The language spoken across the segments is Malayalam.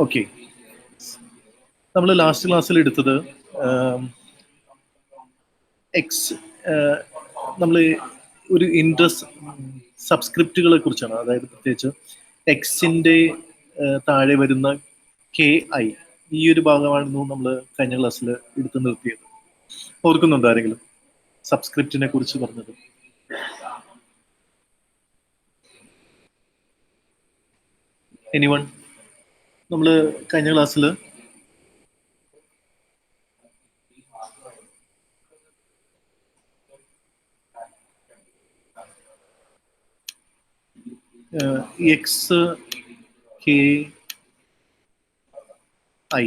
ഓക്കെ, നമ്മൾ ലാസ്റ്റ് ക്ലാസ്സിൽ എടുത്തത് എക്സ് നമ്മൾ ഒരു ഇൻട്രസ്റ്റ് സബ്സ്ക്രിപ്റ്റുകളെ കുറിച്ചാണ്. അതായത് പ്രത്യേകിച്ച് എക്സിന്റെ താഴെ വരുന്ന കെ ഐ, ഈ ഒരു ഭാഗമായിരുന്നു നമ്മൾ കഴിഞ്ഞ ക്ലാസ്സിൽ എടുത്തു നിർത്തിയത്. ഓർക്കുന്നുണ്ടോ ആരെങ്കിലും സബ്സ്ക്രിപ്റ്റിനെ കുറിച്ച് പറഞ്ഞത്? എനിവൺ? നമ്മൾ കഴിഞ്ഞ ക്ലാസ്സിൽ എക്സ് കെ ഐ,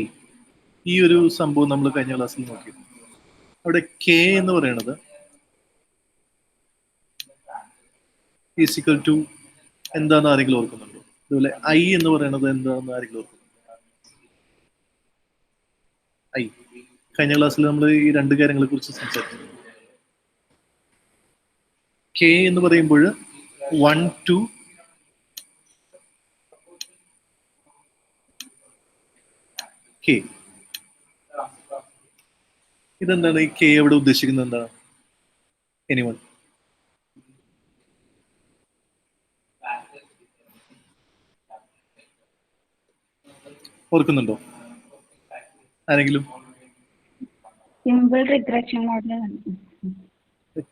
ഈ ഒരു സംഭവം നമ്മൾ കഴിഞ്ഞ ക്ലാസ്സിൽ നോക്കി. അവിടെ കെ എന്ന് പറയുന്നത് ഈസിക്കൽ ടു എന്താന്ന് ആരെങ്കിലും ഓർക്കുന്നുണ്ടോ? അതുപോലെ ഐ എന്ന് പറയുന്നത് എന്താണെന്ന് ആരെങ്കിലും ഓർക്കുന്നുണ്ടോ? ഐ, കഴിഞ്ഞ ക്ലാസ്സിൽ നമ്മൾ ഈ രണ്ട് കാര്യങ്ങളെ കുറിച്ച് സംസാരിച്ചു. കെ എന്ന് പറയുമ്പോൾ 1 to കെ. ഇതെന്താണ് ഈ കെ എവിടെ ഉദ്ദേശിക്കുന്നത്? എന്താണ്? എനിവൺ? ഓർക്കുന്നുണ്ടോ ആരെങ്കിലും? Simple regression model.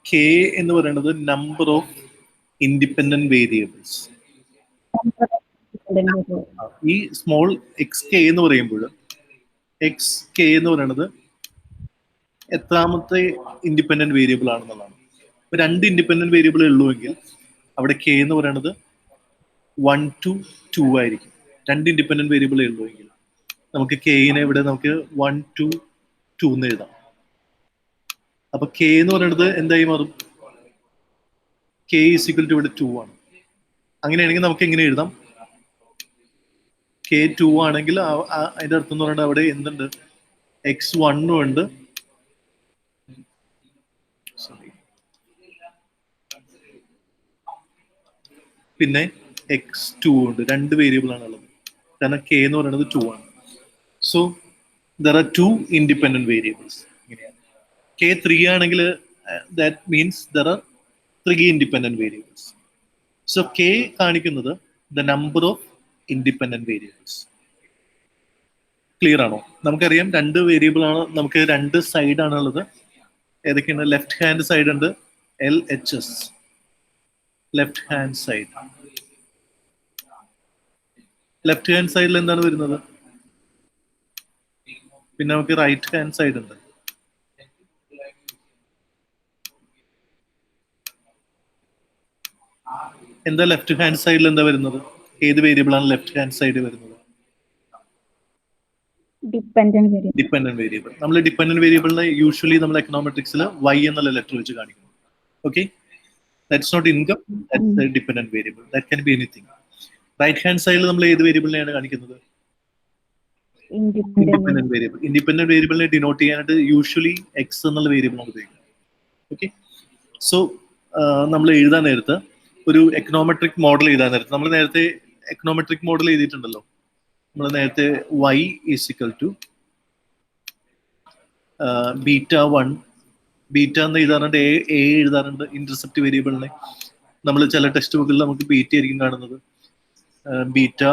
കെ എന്ന് പറയുന്നത് നമ്പർ ഓഫ് ഇൻഡിപെൻഡന്റ് വേരിയബിൾസ്. ഈ സ്മോൾ എക്സ് കെ എന്ന് പറയുമ്പോൾ എക്സ് കെ എന്ന് പറയുന്നത് എത്രാമത്തെ ഇൻഡിപെൻഡന്റ് വേരിയബിൾ ആണെന്നുള്ളതാണ്. ഇപ്പൊ രണ്ട് ഇൻഡിപെൻഡന്റ് വേരിയബിൾ ഉള്ളുവെങ്കിൽ അവിടെ കെ എന്ന് പറയുന്നത് 1 to 2 ആയിരിക്കും. രണ്ട് ഇൻഡിപെൻഡന്റ് വേരിയബിൾ ഉള്ളുവെങ്കിൽ നമുക്ക് കെയിനെ ഇവിടെ നമുക്ക് 1 to 2 എന്ന് എഴുതാം. അപ്പൊ കെ എന്ന് പറയുന്നത് എന്തായി മാറും? കെ ഈക്വൽ ടു ഇവിടെ 2 ആണ്. അങ്ങനെയാണെങ്കിൽ നമുക്ക് എങ്ങനെ എഴുതാം? കെ 2 ആണെങ്കിൽ അതിന്റെ അർത്ഥം എന്ന് പറയുന്നത് അവിടെ എന്തുണ്ട്? x1 ഉണ്ട്, പിന്നെ x2 ഉണ്ട്. രണ്ട് വേരിയബിൾ ആണ് ഉള്ളത്, കാരണം കെ എന്ന് പറയുന്നത് 2 ആണ്. So there are 2 independent variables. K 3 ആണെങ്കിൽ that means there are 3 independent variables. So K കാണിക്കുന്നത് the number of independent variables. Clear ആണോ? നമുക്കറിയാം രണ്ട് വേരിയബിൾ ആണ്, നമുക്ക് രണ്ട് സൈഡ് ആണുള്ളത്. ഏതൊക്കെയാണ്? ലെഫ്റ്റ് ഹാൻഡ് സൈഡ് ഉണ്ട്, LHS, left hand side. Left hand സൈഡിൽ എന്താണ് വരുന്നത്? പിന്നെ നമുക്ക് റൈറ്റ് ഹാൻഡ് സൈഡ് ഉണ്ട്. എന്താ ലെഫ്റ്റ് ഹാൻഡ് സൈഡിൽ എന്താ വരുന്നത്? ഏത് വേരിയബിൾ ആണ് ലെഫ്റ്റ് ഹാൻഡ് സൈഡ് വരുന്നത്? Dependent variable. നമ്മൾ ഡിപെൻഡന്റ് വേരിയബിളിനെ യൂഷ്വലി നമ്മൾ എക്കണോമെട്രിക്സിൽ y എന്നുള്ള ലെറ്റർ വെച്ച് കാണിക്കുന്നു. Okay, that's not income, that's a dependent variable. That can be anything. Right hand സൈഡിൽ നമ്മൾ ഏത് വേരിയബിളിനെയാണ് കാണിക്കുന്നത്? Independent variable. ഇൻഡിപെൻഡന്റ് വേരിയബിളിനെ ഡിനോട്ട് ചെയ്യാനായിട്ട് യൂഷ്വലി എക്സ് എന്നുള്ള വേരിയബിൾ ആണ് ഉപയോഗിക്കുന്നത്. ഓക്കെ, സോ നമ്മൾ എഴുതാൻ നേരത്ത് ഒരു എക്കണോമെട്രിക് മോഡൽ എഴുതാൻ നേരത്ത് നമ്മൾ നേരത്തെ എക്കണോമെട്രിക് മോഡൽ എഴുതിയിട്ടുണ്ടല്ലോ. നമ്മൾ നേരത്തെ y ഈക്വൽ ടു β1, ബീറ്റ എന്ന് എഴുതാറുണ്ട്, എ എഴുതാറുണ്ട്. ഇന്റർസെപ്റ്റ് വേരിയബിളിനെ നമ്മൾ ചില ടെക്സ്റ്റ് ബുക്കിൽ നമുക്ക് ബീറ്റ ആയിരിക്കും കാണുന്നത്. ബീറ്റ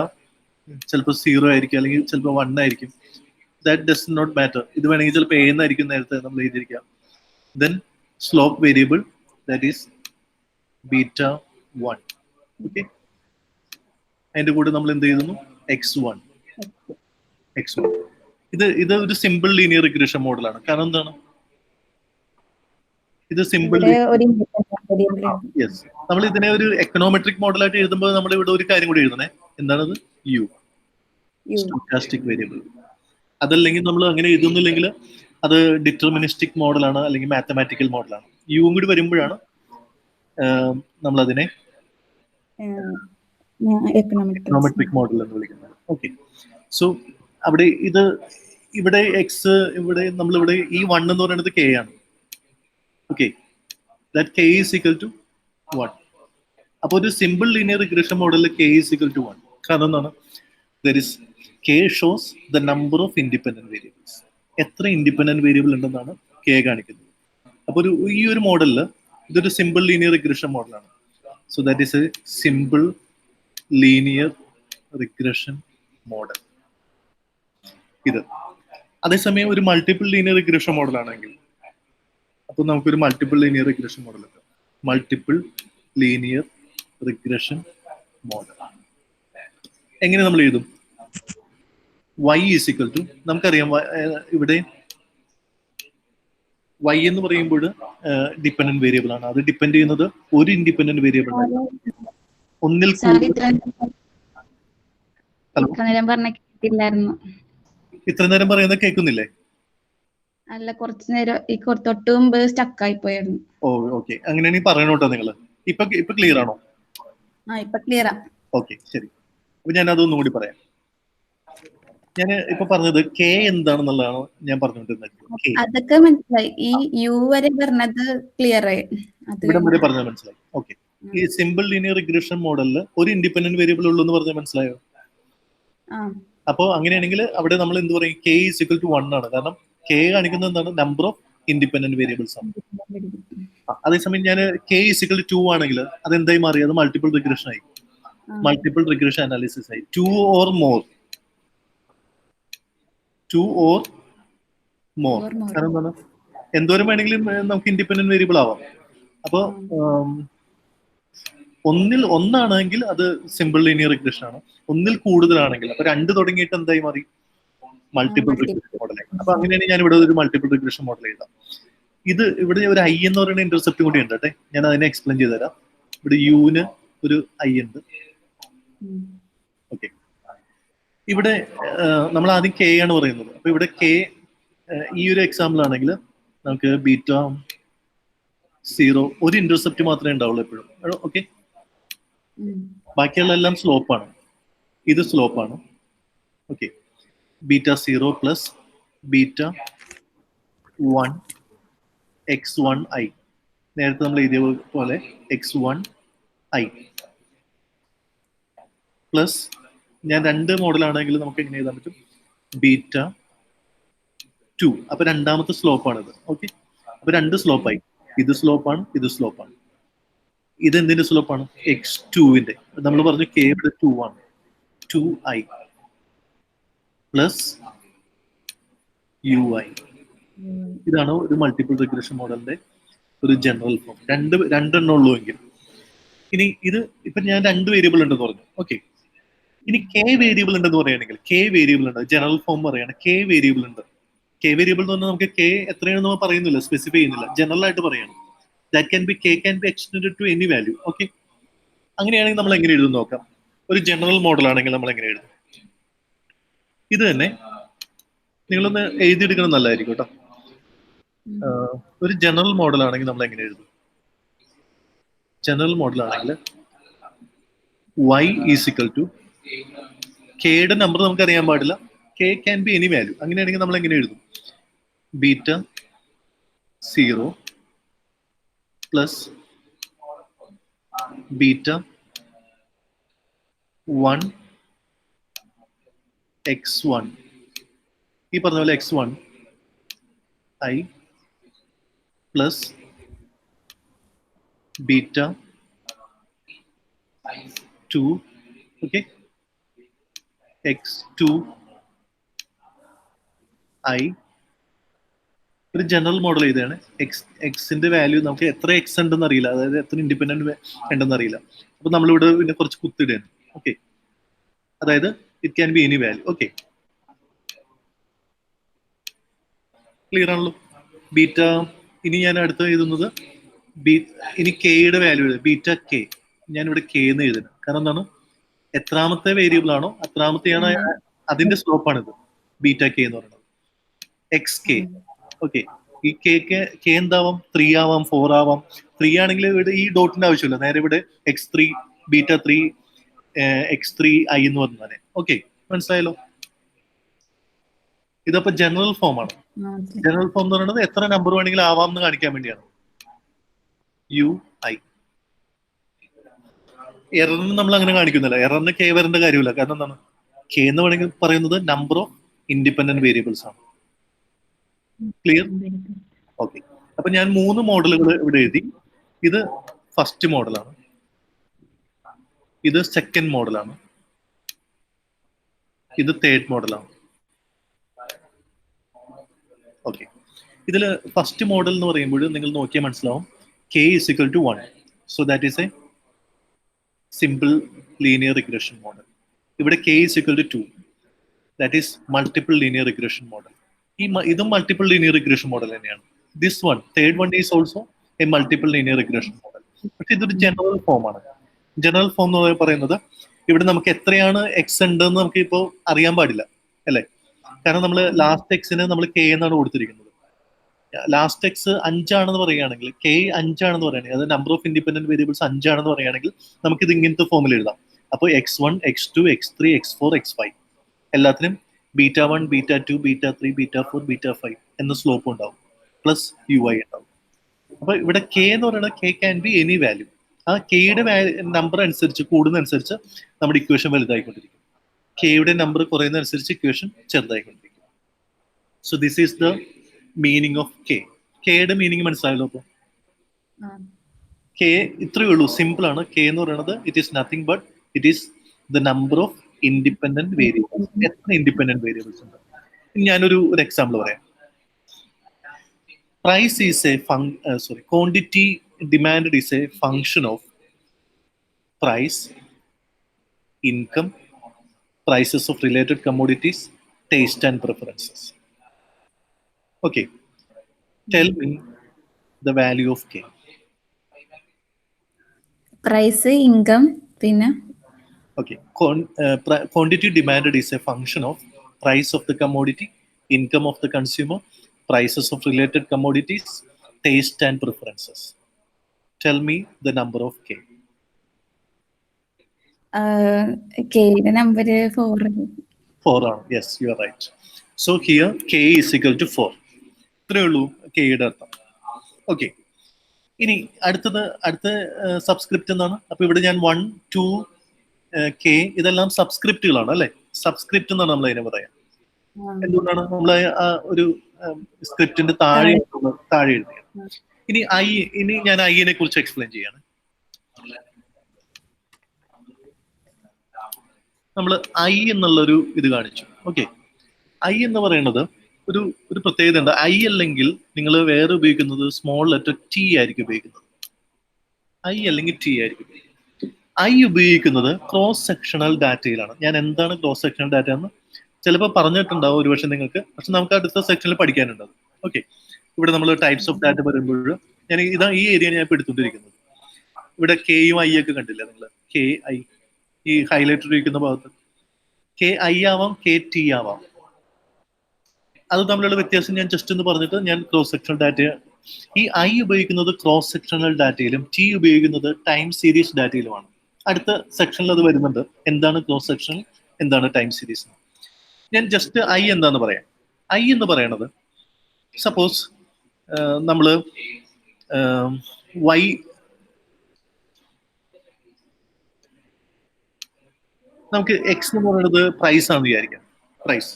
ചിലപ്പോൾ 0 ആയിരിക്കും, അല്ലെങ്കിൽ ചിലപ്പോൾ 1 ആയിരിക്കും. That does not matter. ഇത് വേണമെങ്കിൽ ചിലപ്പോൾ എ എന്നായിരിക്കും നേരത്തെ നമ്മൾ എഴുതിയിരിക്കാം. Then slope variable, that is β1. Okay, അതിന്റെ കൂടെ നമ്മൾ എന്ത് എഴുതുന്നു? x1. ഇത് ഒരു സിമ്പിൾ ലീനിയർ റിഗ്രഷൻ മോഡലാണ്. കാരണം എന്താണ്? ഇത് സിമ്പിൾ. യെസ്, നമ്മൾ ഇതിനെ ഒരു എക്കണോമെട്രിക് മോഡലായിട്ട് എഴുതുമ്പോൾ നമ്മൾ ഇവിടെ ഒരു കാര്യം കൂടി എഴുതണേ. എന്താണത്? U, stochastic variable. അതല്ലെങ്കിൽ നമ്മൾ അങ്ങനെ എഴുതുന്നില്ലെങ്കിൽ അത് ഡിറ്റർമിനിസ്റ്റിക് മോഡലാണ്, അല്ലെങ്കിൽ മാത്തമാറ്റിക്കൽ മോഡലാണ്. യുവും കൂടി വരുമ്പോഴാണ് നമ്മൾ അതിനെ എക്കണോമെട്രിക് മോഡൽ എന്ന് വിളിക്കുന്നത്. ഓക്കെ, സോ അവിടെ ഇവിടെ എക്സ്, ഇവിടെ നമ്മളിവിടെ ഈ 1 എന്ന് പറയുന്നത് കെ ആണ്. Okay, that K is equal to 1. അപ്പോൾ ഒരു സിമ്പിൾ ലീനിയർ റിഗ്രഷൻ മോഡലിൽ കെ ഈസ് ഈക്വൽ ടു 1. കാരണം എന്താണ്? there is k shows the number of independent variables. എത്ര ഇൻഡിപെൻഡന്റ് വേരിയബിൾ ഉണ്ടെന്നാണ് k കാണിക്കുന്നത്. അപ്പോൾ ഈ ഒരു മോഡലിൽ ഇതൊരു സിമ്പിൾ ലീനിയർ റിഗ്രഷൻ മോഡലാണ്. So that is A simple linear regression model. ഇത് അതേസമയം ഒരു മൾട്ടിപ്പിൾ ലീനിയർ റിഗ്രഷൻ മോഡൽ ആണെങ്കിൽ അപ്പോൾ നമുക്കൊരു മൾട്ടിപ്പിൾ ലീനിയർ റിഗ്രഷൻ മോഡൽ ഉണ്ട്. മൾട്ടിപ്പിൾ ലീനിയർ റിഗ്രഷൻ മോഡൽ എങ്ങനെ നമ്മൾ എഴുതും? y ഈസ് ഈക്വൽ ടു, നമുക്കറിയാം ഇവിടെ y എന്ന് പറയുമ്പോൾ ഡിപെൻഡന്റ് വേരിയബിൾ ആണ്. അത് ഡിപെൻഡ് ചെയ്യുന്നത് ഒരു ഇൻഡിപെൻഡന്റ് വേരിയബിൾ ആണ്, ഒന്നിൽ ഇത്ര നേരം പറയുന്നത് കേൾക്കുന്നില്ലേ? അല്ല, കുറച്ചു നേരം ഈ തൊട്ട് മുമ്പ് സ്റ്റക്കായി പോയായിരുന്നു. ഓ ഓക്കെ, അങ്ങനെയാണെങ്കിൽ പറയണോട്ടോ നിങ്ങൾ. ഇപ്പൊ ക്ലിയർ ആണോ? ഇപ്പൊ ക്ലിയർ ആ. ഓക്കെ ശരി. അപ്പൊ ഞാൻ അതൊന്നും കൂടി പറയാം. ഞാൻ ഇപ്പൊ പറഞ്ഞത് കെ എന്താണെന്നുള്ളതാണ് ഞാൻ പറഞ്ഞുകൊണ്ടിരുന്നത്. അതൊക്കെ മനസ്സിലായി. ഈ യു വരെ പറഞ്ഞത് ക്ലിയർ ആയി. ഇവിടം വരെ പറഞ്ഞത് മനസ്സിലായി. ഓക്കെ. ഈ സിമ്പിൾ ലീനിയർ റിഗ്രഷൻ മോഡലിൽ ഒരു ഇൻഡിപെൻഡന്റ് വേരിയബിൾ ഉള്ളൂ എന്ന് പറഞ്ഞാൽ മനസ്സിലായോ? അപ്പോൾ അങ്ങനെയാണെങ്കിൽ അവിടെ നമ്മൾ എന്ത് പറയും? കെ ഈസ് ഈക്വൽ ടു 1 ആണ്. കാരണം കെ കാണിക്കുന്നത് എന്താണ്? നമ്പർ ഓഫ് ഇൻഡിപെൻഡന്റ് വേരിയബിൾസ് ആണ്. അതേസമയം ഞാൻ കെ ഈസ് ഈക്വൽ ടു 2 ആണെങ്കിൽ അത് എന്തായി മാറി? അത് മൾട്ടിപ്പിൾ റിഗ്രഷൻ ആയി, മൾട്ടിപ്പിൾ റിഗ്രഷൻ അനാലിസിസ് ആയി. 2 or more. കാരണം എന്താണ്? എന്തോരം വേണമെങ്കിലും നമുക്ക് ഇൻഡിപെൻഡന്റ് വേരിയബിൾ ആവാം. അപ്പൊ ഒന്നാണെങ്കിൽ അത് സിമ്പിൾ ലീനിയർ റിഗ്രഷൻ ആണ്. ഒന്നിൽ കൂടുതലാണെങ്കിൽ, അപ്പൊ 2 തുടങ്ങിയിട്ട് എന്തായി മാറി? മൾട്ടിപ്പിൾ റിഗ്രഷൻ മോഡലായി. അപ്പൊ അങ്ങനെയാണ് ഞാൻ ഇവിടെ ഒരു മൾട്ടിപ്പിൾ റിഗ്രഷൻ മോഡൽ എഴുതാം. ഇത് ഇവിടെ ഒരു ഐ എന്ന് പറയുന്ന ഇന്റർസെപ്റ്റ് കൂടി ഉണ്ട് കേട്ടെ. ഞാൻ അതിനെ എക്സ്പ്ലെയിൻ ചെയ്ത് തരാം. ഇവിടെ യുന് ഒരു ഐ ഉണ്ട്. ഓക്കെ, ഇവിടെ നമ്മൾ ആദ്യം കെ ആണ് പറയുന്നത്. അപ്പൊ ഇവിടെ കെ ഈ ഒരു എക്സാമ്പിൾ ആണെങ്കിൽ നമുക്ക് ബീറ്റ 0 ഒരു ഇന്റർസെപ്റ്റ് മാത്രമേ ഉണ്ടാവുള്ളൂ എപ്പോഴും. ഓക്കെ, ബാക്കിയുള്ള എല്ലാം സ്ലോപ്പാണ്. ഇത് സ്ലോപ്പാണ്. Okay, beta 0 plus beta 1 x1i. നേരത്തെ നമ്മൾ എഴുതിയ പോലെ x1i പ്ലസ് ഞാൻ 2 മോഡലാണെങ്കിൽ നമുക്ക് എങ്ങനെ എഴുതാൻ പറ്റും? ബീറ്റ 2. അപ്പൊ രണ്ടാമത്തെ സ്ലോപ്പാണിത്. ഓക്കെ, അപ്പൊ 2 സ്ലോപ്പായി. ഇത് സ്ലോപ്പാണ്, ഇത് സ്ലോപ്പാണ്. ഇത് എന്തിന്റെ സ്ലോപ്പാണ്? x2-ന്റെ. നമ്മൾ പറഞ്ഞു k ഇവിടെ 2 ആണ്. 2i plus ui. ഇതാണ് ഒരു മൾട്ടിപ്പിൾ റിഗ്രഷൻ മോഡലിന്റെ ഒരു ജനറൽ ഫോം. രണ്ടെണ്ണം ഉള്ളൂ എങ്കിൽ. ഇനി ഇത് ഇപ്പൊ ഞാൻ 2 വേരിയബിൾ ഉണ്ടെന്ന് പറഞ്ഞു. ഓക്കെ, ഇനി കെ വേരിയബിൾ ഉണ്ടെന്ന് പറയുകയാണെങ്കിൽ, കെ വേരിയബിൾ ഉണ്ട്. ജനറൽ ഫോം പറയുകയാണ് കെ വേരിയബിൾ ഉണ്ട്. കെ വേരിയബിൾ എന്ന് പറഞ്ഞാൽ നമുക്ക് കെ എത്രയാണെന്ന് നമ്മൾ പറയുന്നില്ല, സ്പെസിഫൈ ചെയ്യുന്നില്ല, ജനറൽ ആയിട്ട് പറയാണ്. That can be, K can be extended to any value. Okay, അങ്ങനെയാണെങ്കിൽ നമ്മൾ എങ്ങനെ എഴുതും നോക്കാം. ഒരു ജനറൽ മോഡൽ ആണെങ്കിൽ നമ്മൾ എങ്ങനെ എഴുതും? ഇത് തന്നെ നിങ്ങളൊന്ന് എഴുതിയെടുക്കണം, നല്ലതായിരിക്കും കേട്ടോ. ഒരു ജനറൽ മോഡൽ ആണെങ്കിൽ നമ്മൾ എങ്ങനെ എഴുതും? ജനറൽ മോഡൽ ആണെങ്കിൽ y ഈസ് ഇക്വൽ ടു, കെയുടെ നമ്പർ നമുക്ക് അറിയാൻ പാടില്ല, K can be any value. അങ്ങനെയാണെങ്കിൽ നമ്മൾ എങ്ങനെ എഴുതും? Beta 0 plus beta 1 x1. ഈ പറഞ്ഞ പോലെ x1 i plus beta 2. Okay, x2 i. ഒരു ജനറൽ മോഡൽ ചെയ്താണ്. എക്സിന്റെ വാല്യൂ നമുക്ക് എത്ര എക്സ് ഉണ്ടെന്ന് അറിയില്ല, അതായത് എത്ര ഇൻഡിപെൻഡന്റ് ഉണ്ടെന്ന് അറിയില്ല. അപ്പൊ നമ്മളിവിടെ പിന്നെ കുറച്ച് കുത്തിടുകയാണ്. ഓക്കെ, അതായത് it can be any value. Okay, clear ആണല്ലോ? ബീറ്റ, ഇനി ഞാൻ അടുത്ത് എഴുതുന്നത് ഇനി കെയുടെ വാല്യൂ ബീറ്റ കെ. ഞാൻ ഇവിടെ കെ എന്ന് എഴുതുന്നത് കാരണം എന്താണ്? എത്രാമത്തെ വേരിയബിൾ ആണോ അത്രാമത്തെയാണ് അതിന്റെ സ്ലോപ്പാണിത്. ബീറ്റ കെ എന്ന് പറയുന്നത് എക്സ് കെ. ഓക്കെ, ഈ കെ എന്താവാം? 3 ആവാം, 4 ആവാം. 3 ആണെങ്കിൽ ഇവിടെ ഈ ഡോട്ടിന്റെ ആവശ്യമില്ല, നേരെ ഇവിടെ x3 ബീറ്റ 3 x3i എന്ന് പറഞ്ഞാൽ. ഓക്കെ, മനസ്സിലായല്ലോ? ഇതപ്പോ ജനറൽ ഫോം ആണ്. ജനറൽ ഫോം എന്ന് പറയുന്നത് എത്ര നമ്പർ വേണമെങ്കിലും ആവാം എന്ന് കാണിക്കാൻ വേണ്ടിയാണ്. ui. എററിന് നമ്മൾ അങ്ങനെ കാണിക്കുന്നില്ല. എററിന് കെ വരേണ്ട കാര്യമില്ല. കാരണം എന്താണ്? കെ എന്ന് വേണമെങ്കിൽ പറയുന്നത് നമ്പർ ഓഫ് ഇൻഡിപെൻഡന്റ് വേരിയബിൾസ് ആണ്. ക്ലിയർ? ഓക്കെ. അപ്പൊ ഞാൻ 3 മോഡലുകൾ ഇവിടെ എഴുതി. ഇത് ഫസ്റ്റ് മോഡലാണ്, ഇത് സെക്കൻഡ് മോഡലാണ്, ഇത് തേർഡ് മോഡലാണ്. ഓക്കെ. ഇതിൽ ഫസ്റ്റ് മോഡൽ എന്ന് പറയുമ്പോൾ നിങ്ങൾ നോക്കിയാൽ മനസ്സിലാവും k is equal to 1. So that is a simple linear regression model. ഇവിടെ k is equal to 2. That is multiple linear regression model. ഇതും multiple linear regression model തന്നെയാണ്. This one, third one is also a multiple linear regression model. പക്ഷെ ഇതൊരു ജനറൽ ഫോം ആണ്. ജനറൽ ഫോം എന്ന് പറയുന്നത് ഇവിടെ നമുക്ക് എത്രയാണ് എക്സ് ഉണ്ടെന്ന് നമുക്ക് ഇപ്പോൾ അറിയാൻ പാടില്ല അല്ലേ? കാരണം നമ്മൾ ലാസ്റ്റ് എക്സിന് നമ്മൾ k എന്നാണ് കൊടുത്തിരിക്കുന്നത്. ലാസ്റ്റ് എക്സ് 5 ആണെന്ന് പറയുകയാണെങ്കിൽ, k 5 ആണെന്ന് പറയുകയാണെങ്കിൽ, അത് നമ്പർ ഓഫ് ഇൻഡിപെൻഡന്റ് വേരിയബിൾസ് 5 ആണെന്ന് പറയുകയാണെങ്കിൽ നമുക്ക് ഇത് ഇങ്ങനത്തെ ഫോമിൽ എഴുതാം. അപ്പോൾ x1, x2, x3, x4, x5 എല്ലാത്തിനും β1, β2, β3, β4, β5 എന്ന സ്ലോപ്പ് ഉണ്ടാവും, പ്ലസ് ui ഉണ്ടാവും. അപ്പൊ ഇവിടെ k എന്ന് പറയുന്നത് k can be any value. ആ കെയുടെ നമ്പർ അനുസരിച്ച് കൂടുന്നതനുസരിച്ച് നമ്മുടെ ഇക്വേഷൻ വലുതായിക്കൊണ്ടിരിക്കും. കെയുടെ നമ്പർ കുറയുന്നതനുസരിച്ച് ഇക്വേഷൻ ചെറുതായിക്കൊണ്ടിരിക്കും. So this is the meaning of K. കെയുടെ മീനിങ് മനസ്സിലായല്ലോ? അപ്പൊ കെ ഇത്രയേ ഉള്ളൂ, സിമ്പിൾ ആണ്. കെ എന്ന് പറയുന്നത് it is nothing but it is the number of independent variables. എത്ര ഇൻഡിപെൻഡന്റ് വേരിയബിൾസ് ഉണ്ട്? ഞാനൊരു എക്സാമ്പിൾ പറയാം. Price is a quantity demanded is a function of price, income, prices of related commodities, taste and preferences. Okay, tell me the value of K. Price, income, pinna. Okay, quantity demanded is a function of price of the commodity, income of the consumer, prices of related commodities, taste and preferences. Tell me the number of K. K the number 4. 4 ആണ്. Yes, you are right. So here K is equal to 4. ഇത്രയേ ഉള്ളൂ കെയുടെ അർത്ഥം. ഓക്കെ. ഇനി അടുത്ത സബ്സ്ക്രിപ്റ്റ് എന്നാണ്. അപ്പൊ ഇവിടെ ഞാൻ 1, 2, K ഇതെല്ലാം സബ്സ്ക്രിപ്റ്റുകളാണ് അല്ലെ? സബ്സ്ക്രിപ്റ്റ് എന്നാണ് നമ്മൾ അതിനെ പറയാം. എന്തുകൊണ്ടാണ് നമ്മൾ ഒരു സ്ക്രിപ്റ്റിന്റെ താഴെ എഴുതിയത്? ഇനി ഞാൻ ഐനെ കുറിച്ച് എക്സ്പ്ലെയിൻ ചെയ്യാണ്. നമ്മൾ ഐ എന്നുള്ളൊരു ഇത് കാണിച്ചു. ഓക്കെ, ഐ എന്ന് പറയുന്നത് ഒരു പ്രത്യേകത ഉണ്ട്. ഐ അല്ലെങ്കിൽ നിങ്ങൾ വേറെ ഉപയോഗിക്കുന്നത് സ്മോൾ ലെറ്റർ ടി ആയിരിക്കും ഉപയോഗിക്കുന്നത്. ഐ അല്ലെങ്കിൽ ടി ആയിരിക്കും ഉപയോഗിക്കുന്നത്. ഐ ഉപയോഗിക്കുന്നത് ക്രോസ് സെക്ഷണൽ ഡാറ്റയിലാണ്. ഞാൻ എന്താണ് ക്രോസ് സെക്ഷണൽ ഡാറ്റ എന്ന് ചിലപ്പോൾ പറഞ്ഞിട്ടുണ്ടാവും ഒരുപക്ഷെ നിങ്ങൾക്ക്, പക്ഷെ നമുക്ക് അടുത്ത സെക്ഷനിൽ പഠിക്കാനുണ്ടാവും. ഓക്കെ, ഇവിടെ നമ്മൾ ടൈപ്സ് ഓഫ് ഡാറ്റ പറയുമ്പോൾ ഞാൻ ഈ ഏരിയ ഞാൻ ഇപ്പോൾ എടുത്തുകൊണ്ടിരിക്കുന്നത്. ഇവിടെ കെയും ഐ ഒക്കെ കണ്ടില്ല നിങ്ങൾ? കെ ഐ ഈ ഹൈലൈറ്റ് ഇരിക്കുന്ന ഭാഗത്ത് കെ ഐ ആവാം, കെ ടി ആവാം. അത് തമ്മിലുള്ള വ്യത്യാസം ഞാൻ ജസ്റ്റ് ഒന്ന് പറഞ്ഞിട്ട് ഞാൻ ക്രോസ് സെക്ഷണൽ ഡാറ്റ. ഈ ഐ ഉപയോഗിക്കുന്നത് ക്രോസ് സെക്ഷണൽ ഡാറ്റയിലും ടി ഉപയോഗിക്കുന്നത് ടൈം സീരീസ് ഡാറ്റയിലുമാണ്. അടുത്ത സെക്ഷനിൽ അത് വരുന്നുണ്ട്, എന്താണ് ക്രോസ് സെക്ഷണൽ, എന്താണ് ടൈം സീരീസ്. ഞാൻ ജസ്റ്റ് ഐ എന്താന്ന് പറയാം. ഐ എന്ന് പറയണത് സപ്പോസ് നമ്മൾ വൈ നമുക്ക് എക്സ് എന്ന് പറയുന്നത് പ്രൈസ് ആണെന്ന് വിചാരിക്കാം. പ്രൈസ്.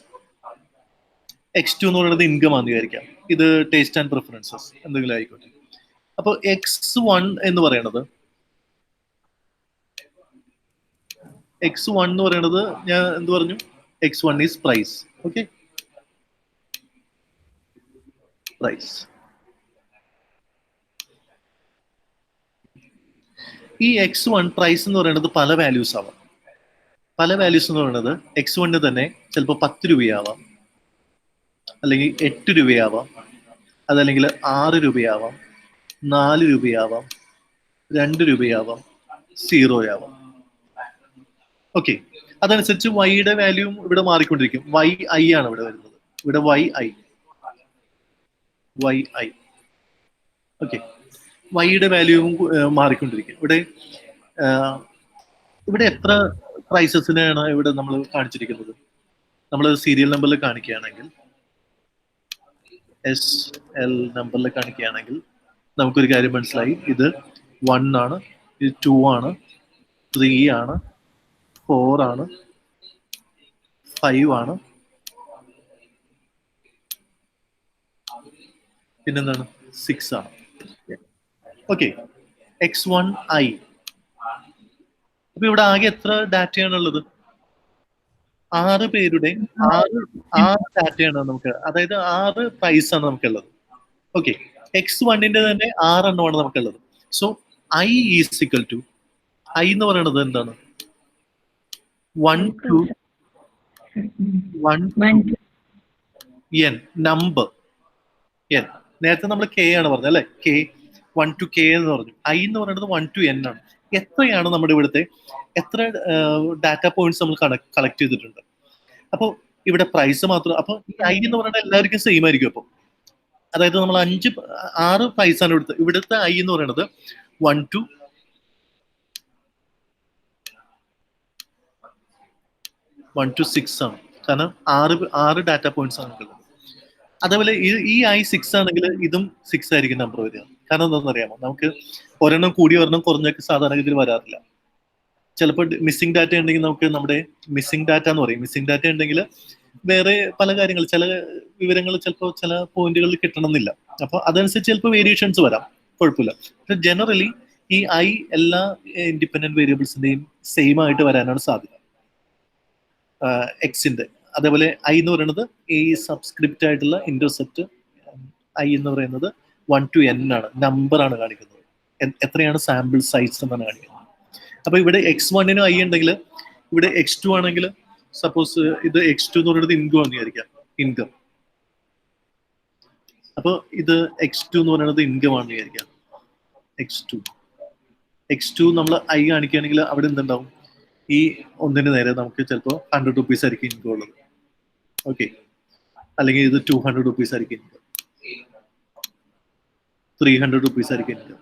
x2 എന്ന് പറയുന്നത് ഇൻകം ആണെന്ന് വിചാരിക്കാം. ഇത് ടേസ്റ്റ് ആൻഡ് പ്രിഫറൻസസ് എന്തെങ്കിലും ആയിക്കോട്ടെ. അപ്പോൾ x1 എന്ന് പറയുന്നത് ഞാൻ എന്ത് പറഞ്ഞു? x1 is price. Okay, price. ഈ x1 പ്രൈസ് എന്ന് പറയുന്നത് പല വാല്യൂസ് ആവാം. പല വാല്യൂസ് എന്ന് പറയുന്നത് x1 തന്നെ ചിലപ്പോൾ 10 രൂപയാവാം, അല്ലെങ്കിൽ 8 രൂപയാവാം, അതല്ലെങ്കിൽ 6 രൂപയാവാം, 4 രൂപയാവാം, 2 രൂപയാവാം, 0 ആവാം. ഓക്കെ, അതനുസരിച്ച് വൈയുടെ വാല്യൂം ഇവിടെ മാറിക്കൊണ്ടിരിക്കും. വൈ ഐ ആണ് ഇവിടെ വരുന്നത്. ഇവിടെ വൈ ഐ. ഓക്കെ, വൈയുടെ വാല്യൂവും മാറിക്കൊണ്ടിരിക്കും. ഇവിടെ എത്ര പ്രൈസസിനെയാണ് ഇവിടെ നമ്മൾ കാണിച്ചിരിക്കുന്നത്? നമ്മൾ സീരിയൽ നമ്പറിൽ കാണിക്കുകയാണെങ്കിൽ, SL നമ്പറിൽ കാണിക്കുകയാണെങ്കിൽ നമുക്കൊരു കാര്യം മനസ്സിലായി. ഇത് 1 ആണ്, ഇത് 2 ആണ്, 3 ആണ്, 4 ആണ്, 5 ആണ്. പിന്നെന്താണ് 6 ആണ്. Okay, X1I. അപ്പൊ ഇവിടെ ആകെ എത്ര ഡാറ്റയാണുള്ളത്? 6 പേരുടെ 6 ഡാറ്റയാണ് നമുക്ക്, അതായത് 6 പ്രൈസ് ആണ് നമുക്കുള്ളത്. ഓക്കെ, X1ന്റെ തന്നെ 6 എണ്ണമാണ് നമുക്കുള്ളത്. So I is equal to, I എന്ന് പറയുന്നത് എന്താണ്? 1 to n നമ്പർ n. നേരത്തെ നമ്മൾ K ആണ് പറഞ്ഞത് അല്ലെ, K 1 to K എന്ന് പറഞ്ഞു. I എന്ന് പറയുന്നത് 1 to n ആണ്. എത്രയാണ് നമ്മുടെ ഇവിടുത്തെ, എത്ര ഡാറ്റ പോയിന്റ്സ് നമ്മൾ കളക്ട് ചെയ്തിട്ടുണ്ട്? അപ്പോൾ ഇവിടെ പ്രൈസ് മാത്രം, അപ്പൊ I എന്ന് പറയുന്നത് എല്ലാവർക്കും സെയിം ആയിരിക്കും. അപ്പോൾ അതായത് നമ്മൾ 6 പ്രൈസ് ആണ് ഇവിടുത്തെ I എന്ന് പറയുന്നത് 1 to 6 ആണ്. കാരണം 6 ഡാറ്റ പോയിന്റ്സ് ആണ് ഉള്ളത്. അതേപോലെ ഈ I 6 ആണെങ്കിൽ ഇതും 6 ആയിരിക്കും നമ്പർ വരിക. കാരണം എന്താണെന്ന് അറിയാമോ, നമുക്ക് ഒരെണ്ണം കൂടി ഒരെണ്ണം കുറഞ്ഞൊക്കെ സാധാരണഗതിയിൽ വരാറില്ല. ചിലപ്പോൾ മിസ്സിംഗ് ഡാറ്റ ഉണ്ടെങ്കിൽ നമുക്ക് നമ്മുടെ മിസ്സിംഗ് ഡാറ്റ എന്ന് പറയും. മിസ്സിംഗ് ഡാറ്റ ഉണ്ടെങ്കിൽ വേറെ പല കാര്യങ്ങൾ, ചില വിവരങ്ങൾ ചിലപ്പോൾ ചില പോയിന്റുകളിൽ കിട്ടണമെന്നില്ല. അപ്പോൾ അതനുസരിച്ച് ചിലപ്പോൾ വേരിയേഷൻസ് വരാം, കുഴപ്പമില്ല. പക്ഷെ ജനറലി ഈ I എല്ലാ ഇൻഡിപെൻഡന്റ് വേരിയബിൾസിന്റെയും സെയിം ആയിട്ട് വരാനാണ് സാധ്യത എക്സിന്റെ. അതേപോലെ I എന്ന് പറയുന്നത് ഈ സബ്സ്ക്രിപ്റ്റ് ആയിട്ടുള്ള ഇന്റർസെപ്റ്റ് I എന്ന് പറയുന്നത് 1 to n ആണ്, നമ്പർ ആണ് കാണിക്കുന്നത്. എത്രയാണ് സാമ്പിൾ സൈസ് എന്നാണ് കാണിക്കുന്നത്. അപ്പൊ ഇവിടെ X1ന് I ഉണ്ടെങ്കിൽ ഇവിടെ X2 ആണെങ്കിൽ, സപ്പോസ് ഇത് X2 എന്ന് പറയുന്നത് ഇൻകം എന്ന് വിചാരിക്കാം, ഇൻകം. അപ്പൊ ഇത് X2 എന്ന് പറയുന്നത് ഇൻകം ആണെന്ന് വിചാരിക്കാം, X2 നമ്മൾ I കാണിക്കുകയാണെങ്കിൽ അവിടെ എന്തുണ്ടാവും? ഈ ഒന്നിന് നേരെ നമുക്ക് ചിലപ്പോൾ 100 rupees ആയിരിക്കും ഇൻകം ഉള്ളത്. ഓക്കെ, അല്ലെങ്കിൽ ഇത് 200 rupees ആയിരിക്കും ഇൻകം, 300 rupees ആയിരിക്കും ഇൻകം,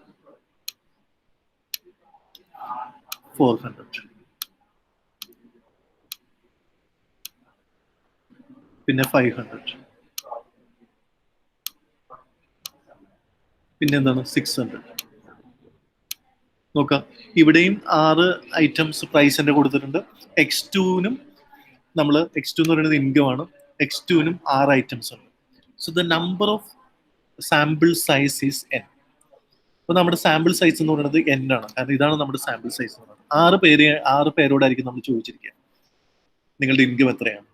400, പിന്നെ 500, പിന്നെ എന്താണ് 600. നോക്കാം, ഇവിടെയും 6 ഐറ്റംസ് പ്രൈസിന്റെ കൊടുത്തിട്ടുണ്ട്. X2നും നമ്മൾ, X2 എന്ന് പറയുന്നത് ഇൻകം ആണ്, X2നും 6 ഐറ്റംസ് ഉണ്ട്. So the number of sample size is n. അപ്പൊ നമ്മുടെ സാമ്പിൾ സൈസ് എന്ന് പറയുന്നത് n ആണ്, കാരണം ഇതാണ് നമ്മുടെ സാമ്പിൾ സൈസ് എന്ന് പറയുന്നത്. 6 പേരോടായിരിക്കും നമ്മൾ ചോദിച്ചിരിക്കുക നിങ്ങളുടെ ഇൻകം എത്രയാണ്.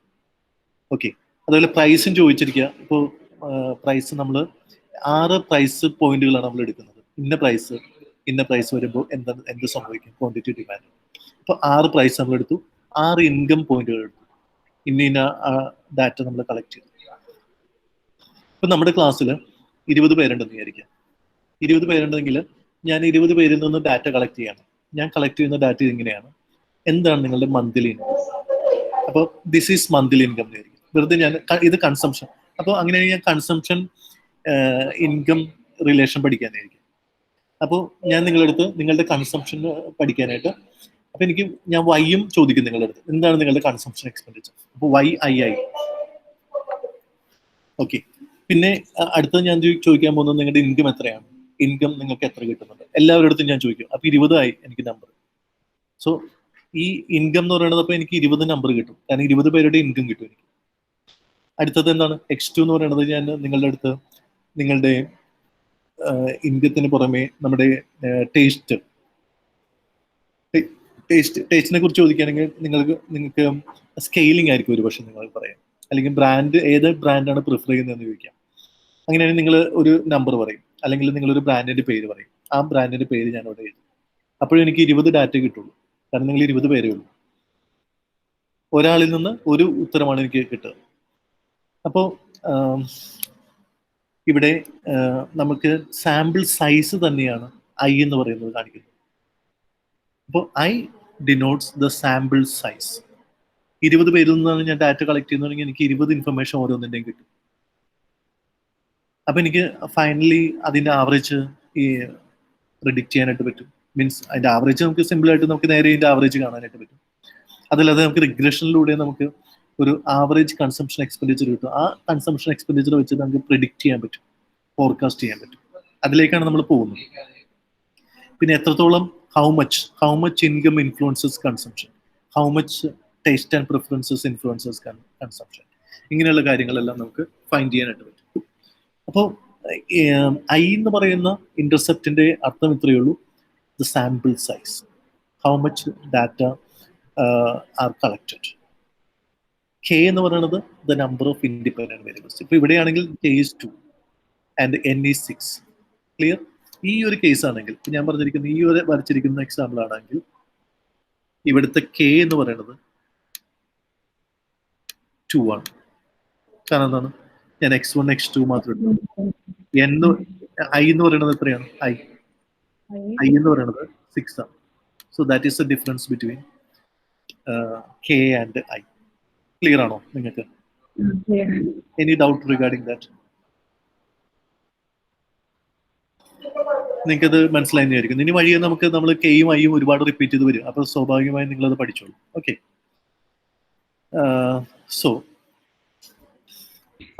ഓക്കെ, അതുപോലെ പ്രൈസും ചോദിച്ചിരിക്കുക. ഇപ്പോൾ പ്രൈസ് നമ്മൾ 6 പ്രൈസ് പോയിന്റുകളാണ് നമ്മൾ എടുക്കുന്നത്. ഇന്ന പ്രൈസ് വരുമ്പോൾ എന്ത് സംഭവിക്കും? Quantity demand. അപ്പൊ 6 പ്രൈസ് നമ്മൾ എടുത്തു, 6 ഇൻകം പോയിന്റുകൾ എടുത്തു, ഇന്ന ഡാറ്റ നമ്മൾ കളക്ട് ചെയ്തു. ഇപ്പൊ നമ്മുടെ ക്ലാസ്സിൽ 20 പേരുണ്ടെന്ന് വിചാരിക്കാം. 20 പേരുണ്ടെങ്കിൽ ഞാൻ 20 പേരിൽ നിന്ന് ഡാറ്റ കളക്ട് ചെയ്യണം. ഞാൻ കളക്ട് ചെയ്യുന്ന ഡാറ്റ ഇങ്ങനെയാണ്, എന്താണ് നിങ്ങളുടെ മന്ത്ലി ഇൻകം? അപ്പോൾ ദിസ് ഈസ് മന്ത്ലി ഇൻകം എന്നായിരിക്കും. വെറുതെ ഞാൻ ഇത് കൺസംഷൻ, അപ്പോൾ അങ്ങനെയാണെങ്കിൽ ഞാൻ കൺസംഷൻ ഇൻകം റിലേഷൻ പഠിക്കാനായിരിക്കും. അപ്പോൾ ഞാൻ നിങ്ങളുടെ കൺസംഷൻ പഠിക്കാനായിട്ട്, അപ്പൊ ഞാൻ വൈയും ചോദിക്കും നിങ്ങളുടെ അടുത്ത്, എന്താണ് നിങ്ങളുടെ കൺസംഷൻ എക്സ്പെൻഡിച്ചർ? അപ്പോൾ YII. ഓക്കെ, പിന്നെ അടുത്തത് ഞാൻ ചോദിക്കാൻ പോകുന്നത് നിങ്ങളുടെ ഇൻകം എത്രയാണ്, ഇൻകം നിങ്ങൾക്ക് എത്ര കിട്ടുന്നുണ്ട്, എല്ലാവരുടെ അടുത്തും ഞാൻ ചോദിക്കും. അപ്പൊ 20 ആയി എനിക്ക് നമ്പർ. സോ ഈ ഇൻകം എന്ന് പറയുന്നത് അപ്പൊ എനിക്ക് 20 നമ്പർ കിട്ടും, കാരണം 20 പേരുടെ ഇൻകം കിട്ടും എനിക്ക്. അടുത്തത് എന്താണ്? X2 എന്ന് പറയുന്നത് ഞാൻ നിങ്ങളുടെ അടുത്ത് നിങ്ങളുടെ ഇൻകത്തിന് പുറമെ നമ്മുടെ ടേസ്റ്റിനെ കുറിച്ച് ചോദിക്കുകയാണെങ്കിൽ നിങ്ങൾക്ക് സ്കെയിലിംഗ് ആയിരിക്കും ഒരു പക്ഷെ നിങ്ങൾ പറയാം, അല്ലെങ്കിൽ ഏത് ബ്രാൻഡാണ് പ്രിഫർ ചെയ്യുന്നതെന്ന് ചോദിക്കാം. അങ്ങനെയാണെങ്കിൽ നിങ്ങൾ ഒരു നമ്പർ പറയും, അല്ലെങ്കിൽ നിങ്ങളൊരു ബ്രാൻഡിന്റെ പേര് പറയും. ആ ബ്രാൻഡിന്റെ പേര് ഞാൻ അവിടെ എഴുതും. അപ്പോഴും എനിക്ക് 20 ഡാറ്റ കിട്ടുള്ളൂ, കാരണം നിങ്ങൾ 20 പേരേ ഉള്ളൂ. ഒരാളിൽ നിന്ന് ഒരു ഉത്തരമാണ് എനിക്ക് കിട്ടുക. അപ്പോൾ ഇവിടെ നമുക്ക് സാമ്പിൾ സൈസ് തന്നെയാണ് I എന്ന് പറയുന്നത് കാണിക്കുന്നത്. അപ്പോൾ I denotes the sample size. 20 പേരിൽ നിന്നാണ് ഞാൻ ഡാറ്റ കളക്ട് ചെയ്യുന്നതെങ്കിൽ എനിക്ക് 20 ഇൻഫർമേഷൻ ഓരോന്നിൻ്റെയും കിട്ടും. അപ്പൊ എനിക്ക് ഫൈനലി അതിന്റെ ആവറേജ് പ്രിഡിക്റ്റ് ചെയ്യാനായിട്ട് പറ്റും. മീൻസ് അതിന്റെ ആവറേജ് നമുക്ക് സിമ്പിൾ ആയിട്ട് നമുക്ക് നേരെ ഇതിന്റെ ആവറേജ് കാണാനായിട്ട് പറ്റും. അതല്ലാതെ നമുക്ക് റിഗ്രഷനിലൂടെ നമുക്ക് ഒരു ആവറേജ് കൺസംഷൻ എക്സ്പെൻഡിച്ചർ കിട്ടും. ആ കൺസംഷൻ എക്സ്പെൻഡിച്ചർ വെച്ച് നമുക്ക് പ്രിഡിക്റ്റ് ചെയ്യാൻ പറ്റും, ഫോർകാസ്റ്റ് ചെയ്യാൻ പറ്റും. അതിലേക്കാണ് നമ്മൾ പോകുന്നത്. പിന്നെ എത്രത്തോളം how much income influences consumption, how much taste and preferences influences consumption, ഇങ്ങനെയുള്ള കാര്യങ്ങളെല്ലാം നമുക്ക് ഫൈൻഡ് ചെയ്യാനായിട്ട് പറ്റും. അപ്പോൾ ഐ എന്ന് പറയുന്ന ഇന്റർസെപ്റ്റിന്റെ അർത്ഥം ഇത്രയേ ഉള്ളൂ, the sample size, how much data are collected. K എന്ന് പറയുന്നത് the number of independent variables. ഇപ്പൊ ഇവിടെയാണെങ്കിൽ K is 2 and N is 6. Clear? ഈ ഒരു കേസ് ആണെങ്കിൽ, ഇപ്പൊ ഞാൻ പറഞ്ഞിരിക്കുന്ന ഈ ഒരു വരച്ചിരിക്കുന്ന എക്സാമ്പിൾ ആണെങ്കിൽ ഇവിടുത്തെ കെ എന്ന് പറയുന്നത് 2 ആണ്. കാരണം എന്താണ്, ഞാൻ x1 x2 മാത്രം എടുത്തു. ഐ എന്ന് പറയുന്നത് എത്രയാണ്? ഐ എന്ന് പറയുന്നത് 6 ആണ്. So that is the difference between K and I. Clear ആണോ നിങ്ങൾക്ക്? Any doubt regarding that? നിങ്ങൾക്കത് മനസ്സിലായി വിചാരിക്കും. ഇനി വഴിയെ നമ്മൾ കെയും ഐയും ഒരുപാട് റിപ്പീറ്റ് ചെയ്ത് വരും. അപ്പോൾ സ്വാഭാവികമായും നിങ്ങളത് പഠിച്ചോളൂ. Okay. So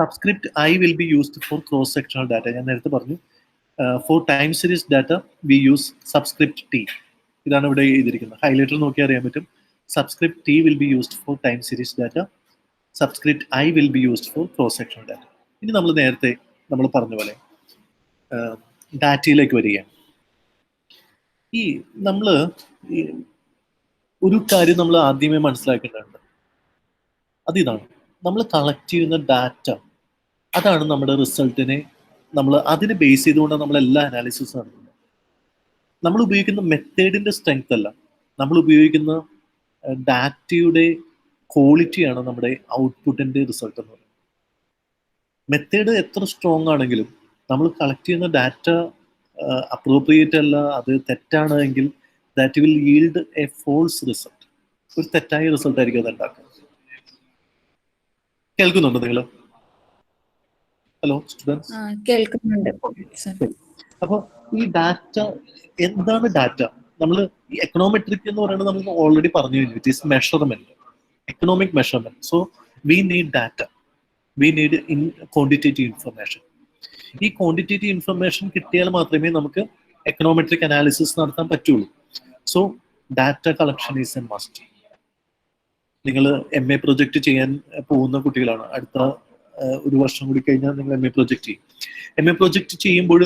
subscript I will be used for cross sectional data. ഞാൻ നേരത്തെ പറഞ്ഞു. For time series data we use subscript T. ഇതാണ് ഇവിടെ എഴുതിയിരിക്കുന്നത്. ഹൈലൈറ്റർ നോക്കി അറിയാൻ പറ്റും. Subscript T will be used for time series data. Subscript I will be used for cross sectional data. ഇനി നമ്മൾ പറഞ്ഞ പോലെ ഡാറ്റയിലേക്ക് വരികയാണ്. ഒരു കാര്യം നമ്മൾ ആദ്യമേ മനസ്സിലാക്കേണ്ടതുണ്ട്. അതിതാണ്, നമ്മൾ കളക്ട് ചെയ്യുന്ന ഡാറ്റ, അതാണ് നമ്മുടെ റിസൾട്ടിനെ അതിനെ ബേസ് ചെയ്തുകൊണ്ട് നമ്മൾ എല്ലാ അനാലിസിസും നടത്തുന്നത്. നമ്മൾ ഉപയോഗിക്കുന്ന മെത്തേഡിന്റെ സ്ട്രെങ്ത് അല്ല, നമ്മൾ ഉപയോഗിക്കുന്ന ഡാറ്റയുടെ ക്വാളിറ്റിയാണ് നമ്മുടെ ഔട്ട്പുട്ടിന്റെ റിസൾട്ട് എന്ന് പറയുന്നത്. മെത്തേഡ് എത്ര സ്ട്രോങ് ആണെങ്കിലും നമ്മൾ കളക്ട് ചെയ്യുന്ന ഡാറ്റ അപ്രോപ്രിയേറ്റ് അല്ല, അത് തെറ്റാണ് എങ്കിൽ that will yield a false result. ഒരു തെറ്റായ റിസൾട്ട് ആയിരിക്കും അത് ഉണ്ടാക്കുന്നത്. കേൾക്കുന്നുണ്ടോ നിങ്ങൾ? Hello students? കേൾക്കുന്നുണ്ട്. അപ്പൊ ഈ ഡാറ്റ എന്താണ്? ഡാറ്റ നമ്മൾ എക്കണോമെട്രിക് എന്ന് പറയുന്നത് നമ്മൾ ഓൾറെഡി പറഞ്ഞു കഴിഞ്ഞു. It is measurement, economic measurement. So we need data, we need quantitative information. ഈ ക്വാണ്ടിറ്റേറ്റീവ് ഇൻഫർമേഷൻ കിട്ടിയാൽ മാത്രമേ നമുക്ക് എക്കണോമെട്രിക് അനാലിസിസ് നടത്താൻ പറ്റുള്ളൂ. So data collection is A must. നിങ്ങൾ MA പ്രൊജക്ട് ചെയ്യാൻ പോകുന്ന കുട്ടികളാണ്. അടുത്ത ഒരു വർഷം കൂടി കഴിഞ്ഞാൽ നിങ്ങൾ MA പ്രൊജക്ട് ചെയ്യും. MA പ്രൊജക്ട് ചെയ്യുമ്പോൾ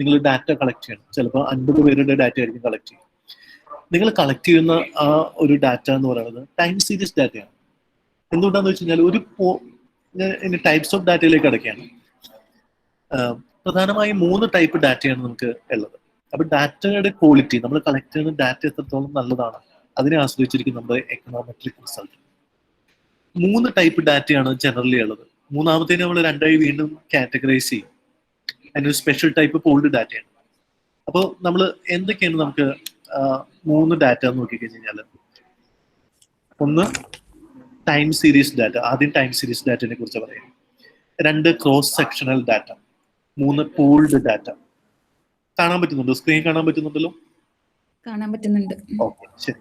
നിങ്ങൾ ഡാറ്റ കളക്ട് ചെയ്യണം. ചിലപ്പോൾ 50 പേരുടെ ഡാറ്റ ആയിരിക്കും കളക്ട് ചെയ്യുക. നിങ്ങൾ കളക്ട് ചെയ്യുന്ന ആ ഒരു ഡാറ്റ എന്ന് പറയുന്നത് ടൈം സീരീസ് ഡാറ്റയാണ്. എന്തുകൊണ്ടാന്ന് വെച്ച് കഴിഞ്ഞാൽ ടൈപ്സ് ഓഫ് ഡാറ്റയിലേക്ക് അടയ്ക്കുകയാണ്. പ്രധാനമായും 3 ടൈപ്പ് ഡാറ്റയാണ് നമുക്ക് ഉള്ളത്. അപ്പൊ ഡാറ്റയുടെ ക്വാളിറ്റി, നമ്മൾ കളക്ട് ചെയ്യുന്ന ഡാറ്റ എത്രത്തോളം നല്ലതാണ് അതിനെ ആശ്രയിച്ചിരിക്കും നമ്മുടെ എക്കണോമെട്രിക് റിസൾട്ട്. 3 ടൈപ്പ് ഡാറ്റയാണ് ജനറലി ഉള്ളത്. മൂന്നാമത്തേന് നമ്മൾ 2 വീണ്ടും കാറ്റഗറൈസ് ചെയ്യും. അതിനൊരു സ്പെഷ്യൽ ടൈപ്പ് പൂൾഡ് ഡാറ്റയാണ്. അപ്പോൾ നമ്മൾ എന്തൊക്കെയാണ് നമുക്ക് 3 ഡാറ്റ എന്ന് നോക്കിക്കഴിഞ്ഞാൽ, ഒന്ന് ടൈം സീരീസ് ഡാറ്റ. ആദ്യം ടൈം സീരീസ് ഡാറ്റയെ കുറിച്ച് പറയാം. 2 cross sectional data. 3 pooled data. കാണാൻ പറ്റുന്നുണ്ടോ? സ്ക്രീൻ കാണാൻ പറ്റുന്നുണ്ടല്ലോ? കാണാൻ പറ്റുന്നുണ്ട്. ഓക്കെ, ശരി.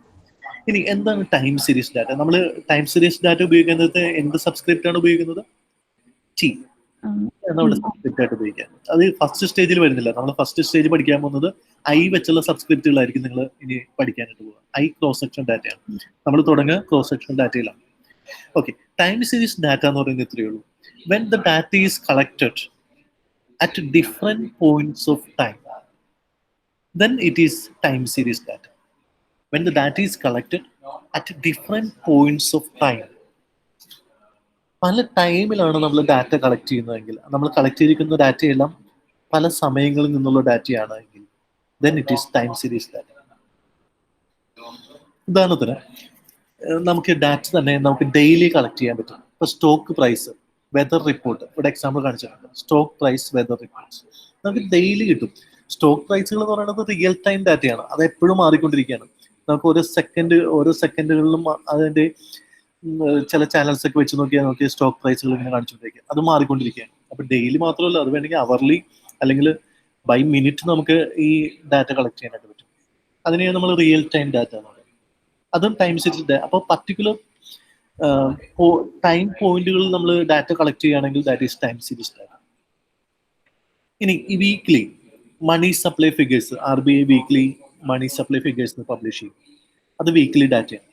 ഇനി എന്താണ് ടൈം സീരീസ് ഡാറ്റ? നമ്മൾ ടൈം സീരീസ് ഡാറ്റ ഉപയോഗിക്കുന്നത് എന്ത് സബ്സ്ക്രിപ്റ്റ് ആണ് ഉപയോഗിക്കുന്നത്? ടി നമ്മുടെ സബ്സ്ക്രിപ്റ്റ് ആയിട്ട് ഉപയോഗിക്കുന്നത്. അത് ഫസ്റ്റ് സ്റ്റേജിൽ വരുന്നില്ല. നമ്മൾ ഫസ്റ്റ് സ്റ്റേജ് പഠിക്കാൻ പോകുന്നത് ഐ വെച്ചുള്ള സബ്സ്ക്രിപ്റ്റുകളായിരിക്കും നിങ്ങൾ ഇനി പഠിക്കാനായിട്ട് പോകുക. ഐ ക്രോസ് സെക്ഷൻ ഡാറ്റയാണ്. നമ്മൾ തുടങ്ങുക ക്രോസ് സെക്ഷൻ ഡാറ്റയിലാണ്. ഓക്കെ, ടൈം സീരീസ് ഡാറ്റ എന്ന് പറയുന്നത് ഇത്രയേ ഉള്ളൂ. When the data is collected at different points of time, then it is time series data. When the data is collected at different points of time, പല ടൈമിലാണ് നമ്മൾ ഡാറ്റ കളക്ട് ചെയ്യുന്നതെങ്കിൽ, നമ്മൾ കളക്ട് ചെയ്തിരിക്കുന്ന ഡാറ്റയെല്ലാം പല സമയങ്ങളിൽ നിന്നുള്ള ഡാറ്റയാണെങ്കിൽ then it is time series data. ഉദാഹരണത്തിന് നമുക്ക് ഡാറ്റ തന്നെ നമുക്ക് ഡെയിലി കളക്ട് ചെയ്യാൻ പറ്റും. ഇപ്പൊ സ്റ്റോക്ക് പ്രൈസ്, വെതർ റിപ്പോർട്ട്, ഇവിടെ എക്സാമ്പിൾ കാണിച്ചിട്ടുണ്ട്. സ്റ്റോക്ക് പ്രൈസ്, വെതർ റിപ്പോർട്ട്സ് നമുക്ക് ഡെയിലി കിട്ടും. സ്റ്റോക്ക് പ്രൈസുകൾ എന്ന് പറയുന്നത് റിയൽ ടൈം ഡാറ്റയാണ്. അത് എപ്പോഴും മാറിക്കൊണ്ടിരിക്കുകയാണ്. നമുക്ക് ഓരോ സെക്കൻഡുകളിലും അതിന്റെ ചില ചാനൽസ് ഒക്കെ വെച്ച് നോക്കിയാൽ സ്റ്റോക്ക് പ്രൈസുകൾ ഇങ്ങനെ കാണിച്ചുകൊണ്ടിരിക്കുക. അത് മാറിക്കൊണ്ടിരിക്കുകയാണ്. അപ്പൊ ഡെയിലി മാത്രമല്ല, അത് വേണമെങ്കിൽ അവർലി അല്ലെങ്കിൽ ബൈ മിനിറ്റ് നമുക്ക് ഈ ഡാറ്റ കളക്ട് ചെയ്യാനായിട്ട് പറ്റും. അതിനെയാണ് നമ്മൾ റിയൽ ടൈം ഡാറ്റ എന്ന് പറയുന്നത്. അതും ടൈം സീരീസ് ഡാറ്റ. അപ്പോൾ പർട്ടിക്കുലർ ടൈം പോയിന്റുകളിൽ നമ്മൾ ഡാറ്റ കളക്ട് ചെയ്യുകയാണെങ്കിൽ that is time series data. ഇനി ഈ weekly money supply figures, RBI weekly money supply figures publish ചെയ്യും. അത് വീക്ക്ലി ഡാറ്റയാണ്.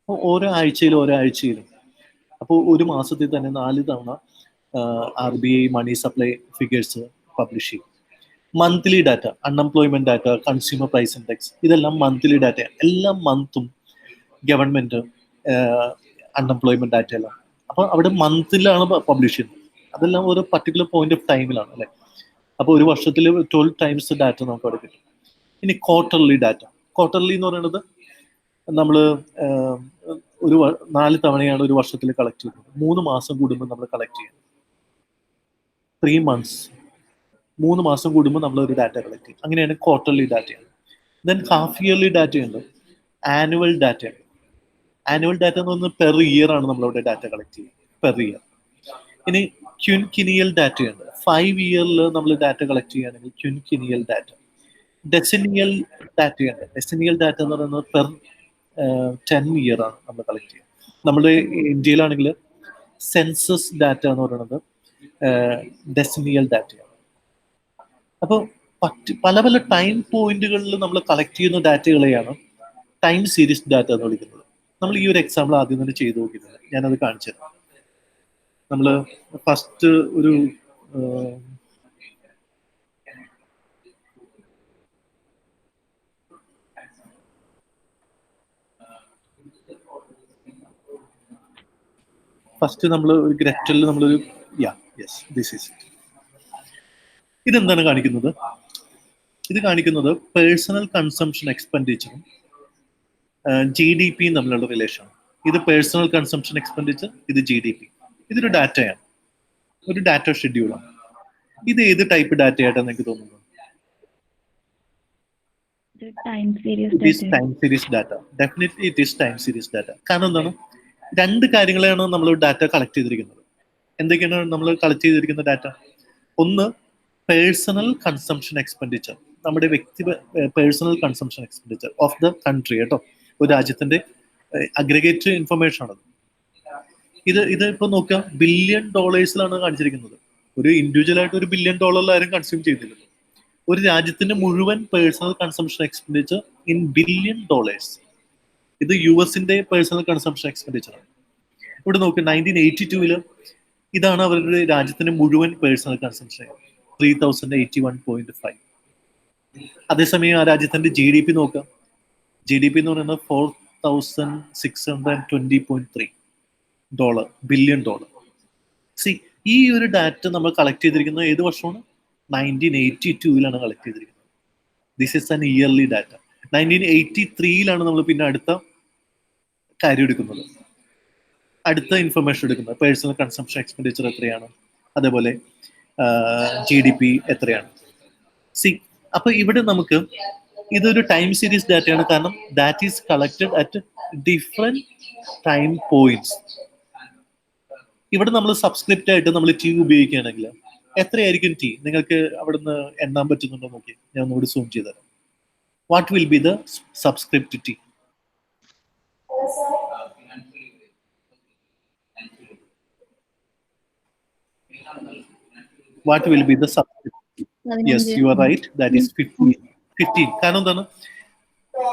ഓരോ ആഴ്ചയിലും അപ്പോൾ ഒരു മാസത്തിൽ തന്നെ 4 തവണ RBI money supply figures publish ചെയ്യും. Monthly data, unemployment data, consumer price index, ഇതെല്ലാം മന്ത്ലി ഡാറ്റ. എല്ലാ മന്തും ഗവൺമെന്റ് അൺഎംപ്ലോയ്മെന്റ് ഡാറ്റ എല്ലാം അപ്പോൾ അവിടെ മന്തിലാണ് പബ്ലിഷ് ചെയ്യുന്നത്. അതെല്ലാം ഒരു പർട്ടിക്കുലർ പോയിന്റ് ഓഫ് ടൈമിലാണ് അല്ലെ. അപ്പോൾ ഒരു വർഷത്തിൽ 12 ടൈംസ് ഡാറ്റ നമുക്ക് അവിടെ കിട്ടും. ഇനി ക്വാർട്ടർലി ഡാറ്റ. ക്വാർട്ടർലി എന്ന് പറയുന്നത് നമ്മൾ ഒരു 4 തവണയാണ് ഒരു വർഷത്തിൽ കളക്ട് ചെയ്യുന്നത്. 3 മാസം കൂടുമ്പോൾ നമ്മൾ കളക്ട് ചെയ്യണം. 3 months, 3 മാസം കൂടുമ്പോൾ നമ്മൾ ഒരു ഡാറ്റ കളക്ട് ചെയ്യും. അങ്ങനെയാണ് ക്വാർട്ടർലി ഡാറ്റയാണ്. ദെൻ ഹാഫ് ഇയർലി ഡാറ്റയുണ്ട്, ആനുവൽ ഡാറ്റയുണ്ട്. ആനുവൽ ഡാറ്റ എന്ന് പറഞ്ഞാൽ പെർ ഇയർ ആണ് നമ്മളവിടെ ഡാറ്റ കളക്ട് ചെയ്യുന്നത്, പെർ ഇയർ. ഇനി ക്വിൻകിനിയൽ ഡാറ്റയുണ്ട്. 5 ഇയറിൽ നമ്മൾ ഡാറ്റ കളക്ട് ചെയ്യുകയാണെങ്കിൽ ക്വിൻകിനിയൽ ഡാറ്റ. ഡെസിനിയൽ ഡാറ്റയുണ്ട്. ഡെസിനിയൽ ഡാറ്റ എന്ന് പറയുന്നത് പെർ 10 ഇയർ ആണ് നമ്മൾ കളക്ട് ചെയ്യുന്നത്. നമ്മുടെ ഇന്ത്യയിലാണെങ്കിൽ സെൻസസ് ഡാറ്റ എന്ന് പറയുന്നത് ഡെസിനിയൽ ഡാറ്റയാണ്. അപ്പോൾ പല പല ടൈം പോയിന്റുകളിൽ നമ്മൾ കളക്ട് ചെയ്യുന്ന ഡാറ്റകളെയാണ് ടൈം സീരീസ് ഡാറ്റ എന്ന് വിളിക്കുന്നത്. നമ്മൾ ഈ ഒരു എക്സാമ്പിൾ ആദ്യം തന്നെ ചെയ്തു നോക്കിയിട്ടുണ്ട്, ഞാനത് കാണിച്ചു തരാം. നമ്മൾ ഫസ്റ്റ് ഒരു ഒരു ഗ്രെറ്റലിൽ നമ്മളൊരു ഇതെന്താണ് കാണിക്കുന്നത്? ഇത് കാണിക്കുന്നത് പേഴ്സണൽ കൺസംഷൻ എക്സ്പെൻഡിച്ചറും GDP തമ്മിലുള്ള റിലേഷൻ. ഇത് പേഴ്സണൽ കൺസംഷൻ എക്സ്പെൻഡിച്ചർ, ഇത് GDP. ഇതൊരു ഡാറ്റയാണ്, ഒരു ഡാറ്റ ഷെഡ്യൂളാണ്. ഇത് ഏത് ടൈപ്പ് ഡാറ്റ ആയിട്ടാണ് എനിക്ക് തോന്നുന്നത്? Time series data. Definitely it is time series data. കാരണം എന്താണ്? 2 കാര്യങ്ങളാണ് നമ്മൾ ഡാറ്റ കളക്ട് ചെയ്തിരിക്കുന്നത്. എന്തൊക്കെയാണ് നമ്മൾ കളക്ട് ചെയ്തിരിക്കുന്ന ഡാറ്റ? ഒന്ന്, പേഴ്സണൽ കൺസംഷൻ എക്സ്പെൻഡിച്ചർ, നമ്മുടെ personal consumption expenditure of the country കേട്ടോ. ഒരു രാജ്യത്തിന്റെ അഗ്രിഗേറ്റ് ഇൻഫർമേഷൻ ആണത്. ഇത് ഇപ്പൊ നോക്കുക, ബില്യൺ ഡോളേഴ്സിലാണ് കാണിച്ചിരിക്കുന്നത്. ഒരു ഇൻഡിവിജ്വൽ ആയിട്ട് ഒരു $1 ബില്യൺ ആരും കൺസ്യൂം ചെയ്തില്ലല്ലോ. ഒരു രാജ്യത്തിന്റെ മുഴുവൻ personal consumption expenditure in $1 billion. ഇത് US-ന്റെ പേഴ്സണൽ കൺസംഷൻ എക്സ്പെൻഡിച്ചർ ആണ്. ഇവിടെ നോക്കുക, 1982 ഇതാണ് അവരുടെ രാജ്യത്തിന്റെ മുഴുവൻ പേഴ്സണൽ കൺസംഷൻ, 3081.5. അതേസമയം ആ രാജ്യത്തിന്റെ GDP നോക്കാം. GDP എന്ന് പറയുന്നത് $4620.3 $1 ബില്യൺ. ഈ ഒരു ഡാറ്റ നമ്മൾ കളക്ട് ചെയ്തിരിക്കുന്നത് ഏത് വർഷമാണ്? 1982 കളക്ട് ചെയ്തിരിക്കുന്നത്. This is an yearly data. 1983 നമ്മൾ പിന്നെ അടുത്ത കാര്യം എടുക്കുന്നത്, അടുത്ത ഇൻഫർമേഷൻ എടുക്കുന്നത്. പേഴ്സണൽ കൺസംഷൻ എക്സ്പെൻഡിച്ചർ എത്രയാണ്, അതേപോലെ GDP എത്രയാണ്. അപ്പൊ ഇവിടെ നമുക്ക് ഇതൊരു ടൈം സീരീസ് ഡാറ്റയാണ്. കാരണം that is collected at different time points. ഇവിടെ നമ്മൾ സബ്സ്ക്രിപ്റ്റ് ആയിട്ട് നമ്മൾ T ഉപയോഗിക്കുകയാണെങ്കിൽ എത്രയായിരിക്കും T? നിങ്ങൾക്ക് അവിടുന്ന് എണ്ണാൻ പറ്റുന്നുണ്ടോ നോക്കി, ഞാൻ ഒന്നുകൂടി സൂം ചെയ്ത് തരാം. What will be the subscript T? What will be the subscript? Yes, you are right. That is 15. കാരണം എന്താണ്?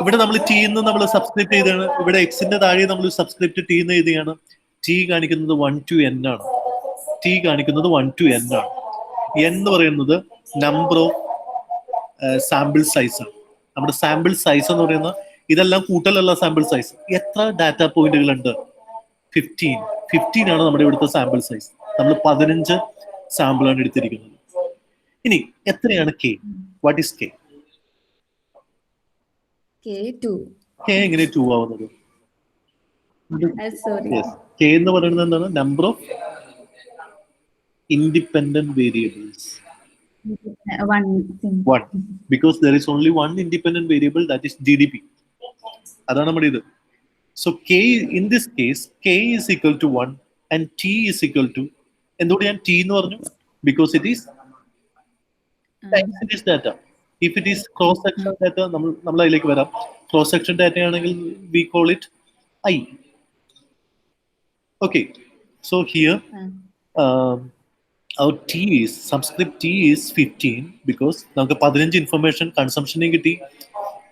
ഇവിടെ നമ്മൾ T എന്ന് നമ്മൾ സബ്സ്ക്രിപ്റ്റ് ചെയ്താണ്. ഇവിടെ X-ന്റെ താഴെ നമ്മൾ സബ്സ്ക്രിപ്റ്റ് T എന്ന് എഴുതിയാണ്. T കാണിക്കുന്നത് 1 to N ആണ്. T കാണിക്കുന്നത് 1 to N ആണ്. N എന്ന് പറയുന്നത് നമ്പർ ഓഫ് സാമ്പിൾ സൈസ് ആണ്. നമ്മുടെ സാമ്പിൾ സൈസ് എന്ന് പറയുന്ന ഇതെല്ലാം കൂട്ടലല്ല സാമ്പിൾ സൈസ്. എത്ര ഡാറ്റ പോയിന്റുകൾ ഉണ്ട്? 15 ആണ് നമ്മുടെ ഇവിടുത്തെ സാമ്പിൾ സൈസ്. നമ്മൾ 15 സാമ്പിളാണ് എടുത്തിരിക്കുന്നത്. ഇനി എത്രയാണ് K? What is K? K എങ്ങനെ 2 ആവുന്നത്? K എന്ന് പറയുന്നത് എന്താണ്? Number of independent variables. One. Because there is only one independent variable, that is GDP. അതാണ് നമ്മുടെ ഇത്. So K, in this case, K is equal to 1 and T is equal to, എന്തുകൊണ്ട് ഞാൻ T എന്ന് പറഞ്ഞു? Because it is time series data. If it is cross section data, നമ്മൾ അതിലേക്ക് വരാം. Cross section data ആണെങ്കിൽ we call it I. Okay. So here our T is, subscript T is 15 because നമുക്ക് 15 ഇൻഫർമേഷൻ കൺസംഷനെയും കിട്ടി,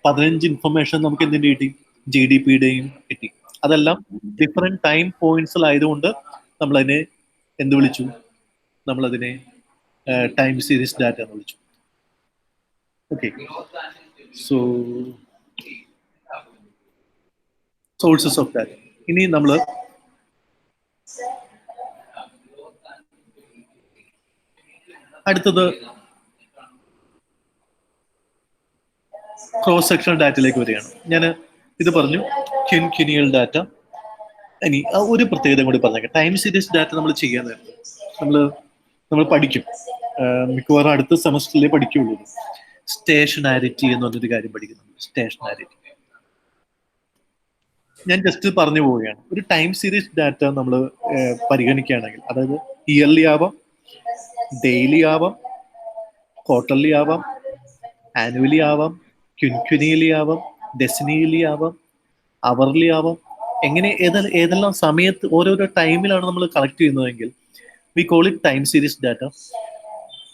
15 ഇൻഫർമേഷൻ നമുക്ക് എന്തിന്റെ കിട്ടി? GDP-യുടെയും കിട്ടി. അതെല്ലാം ഡിഫറെന്റ് ടൈം പോയിന്റ്സിലായതുകൊണ്ട് നമ്മളതിനെ എന്ത് വിളിച്ചു? നമ്മളതിനെ ടൈം സീരീസ് ഡാറ്റ എന്ന് വിളിച്ചു. Okay, so sources of data. ഇനി നമ്മൾ അടുത്തത് ക്രോസ് സെക്ഷണൽ ഡാറ്റയിലേക്ക് വരികയാണ്. ഞാൻ ഇത് പറഞ്ഞു ക്വിനിയൽ ഡാറ്റ. ഇനി ഒരു പ്രത്യേകത കൂടി പറഞ്ഞേക്കാം. ടൈം സീരീസ് ഡാറ്റ നമ്മൾ ചെയ്യാൻ നേരത്തെ നമ്മൾ പഠിക്കും, മിക്കവാറും അടുത്ത സെമസ്റ്ററിലേ പഠിക്കുകയുള്ളൂ. സ്റ്റേഷനാരിറ്റി എന്ന് പറഞ്ഞൊരു കാര്യം പഠിക്കുന്നുണ്ട്. സ്റ്റേഷനാരിറ്റി ഞാൻ ജസ്റ്റ് പറഞ്ഞു പോവുകയാണ്. ഒരു ടൈം സീരീസ് ഡാറ്റ നമ്മൾ പരിഗണിക്കുകയാണെങ്കിൽ, അതായത് ഇയർലി ആവാം, ഡെയിലി ആവാം, ക്വാർട്ടർലി ആവാം, ആനുവലി ആവാം, ക്വിനിയലി ആവാം, ഡെസിനിയലി ആവാം, അവർലി ആവാം, എങ്ങനെ ഏതെല്ലാം സമയത്ത് ഓരോരോ ടൈമിലാണ് നമ്മൾ കളക്ട് ചെയ്യുന്നതെങ്കിൽ we call it time series data.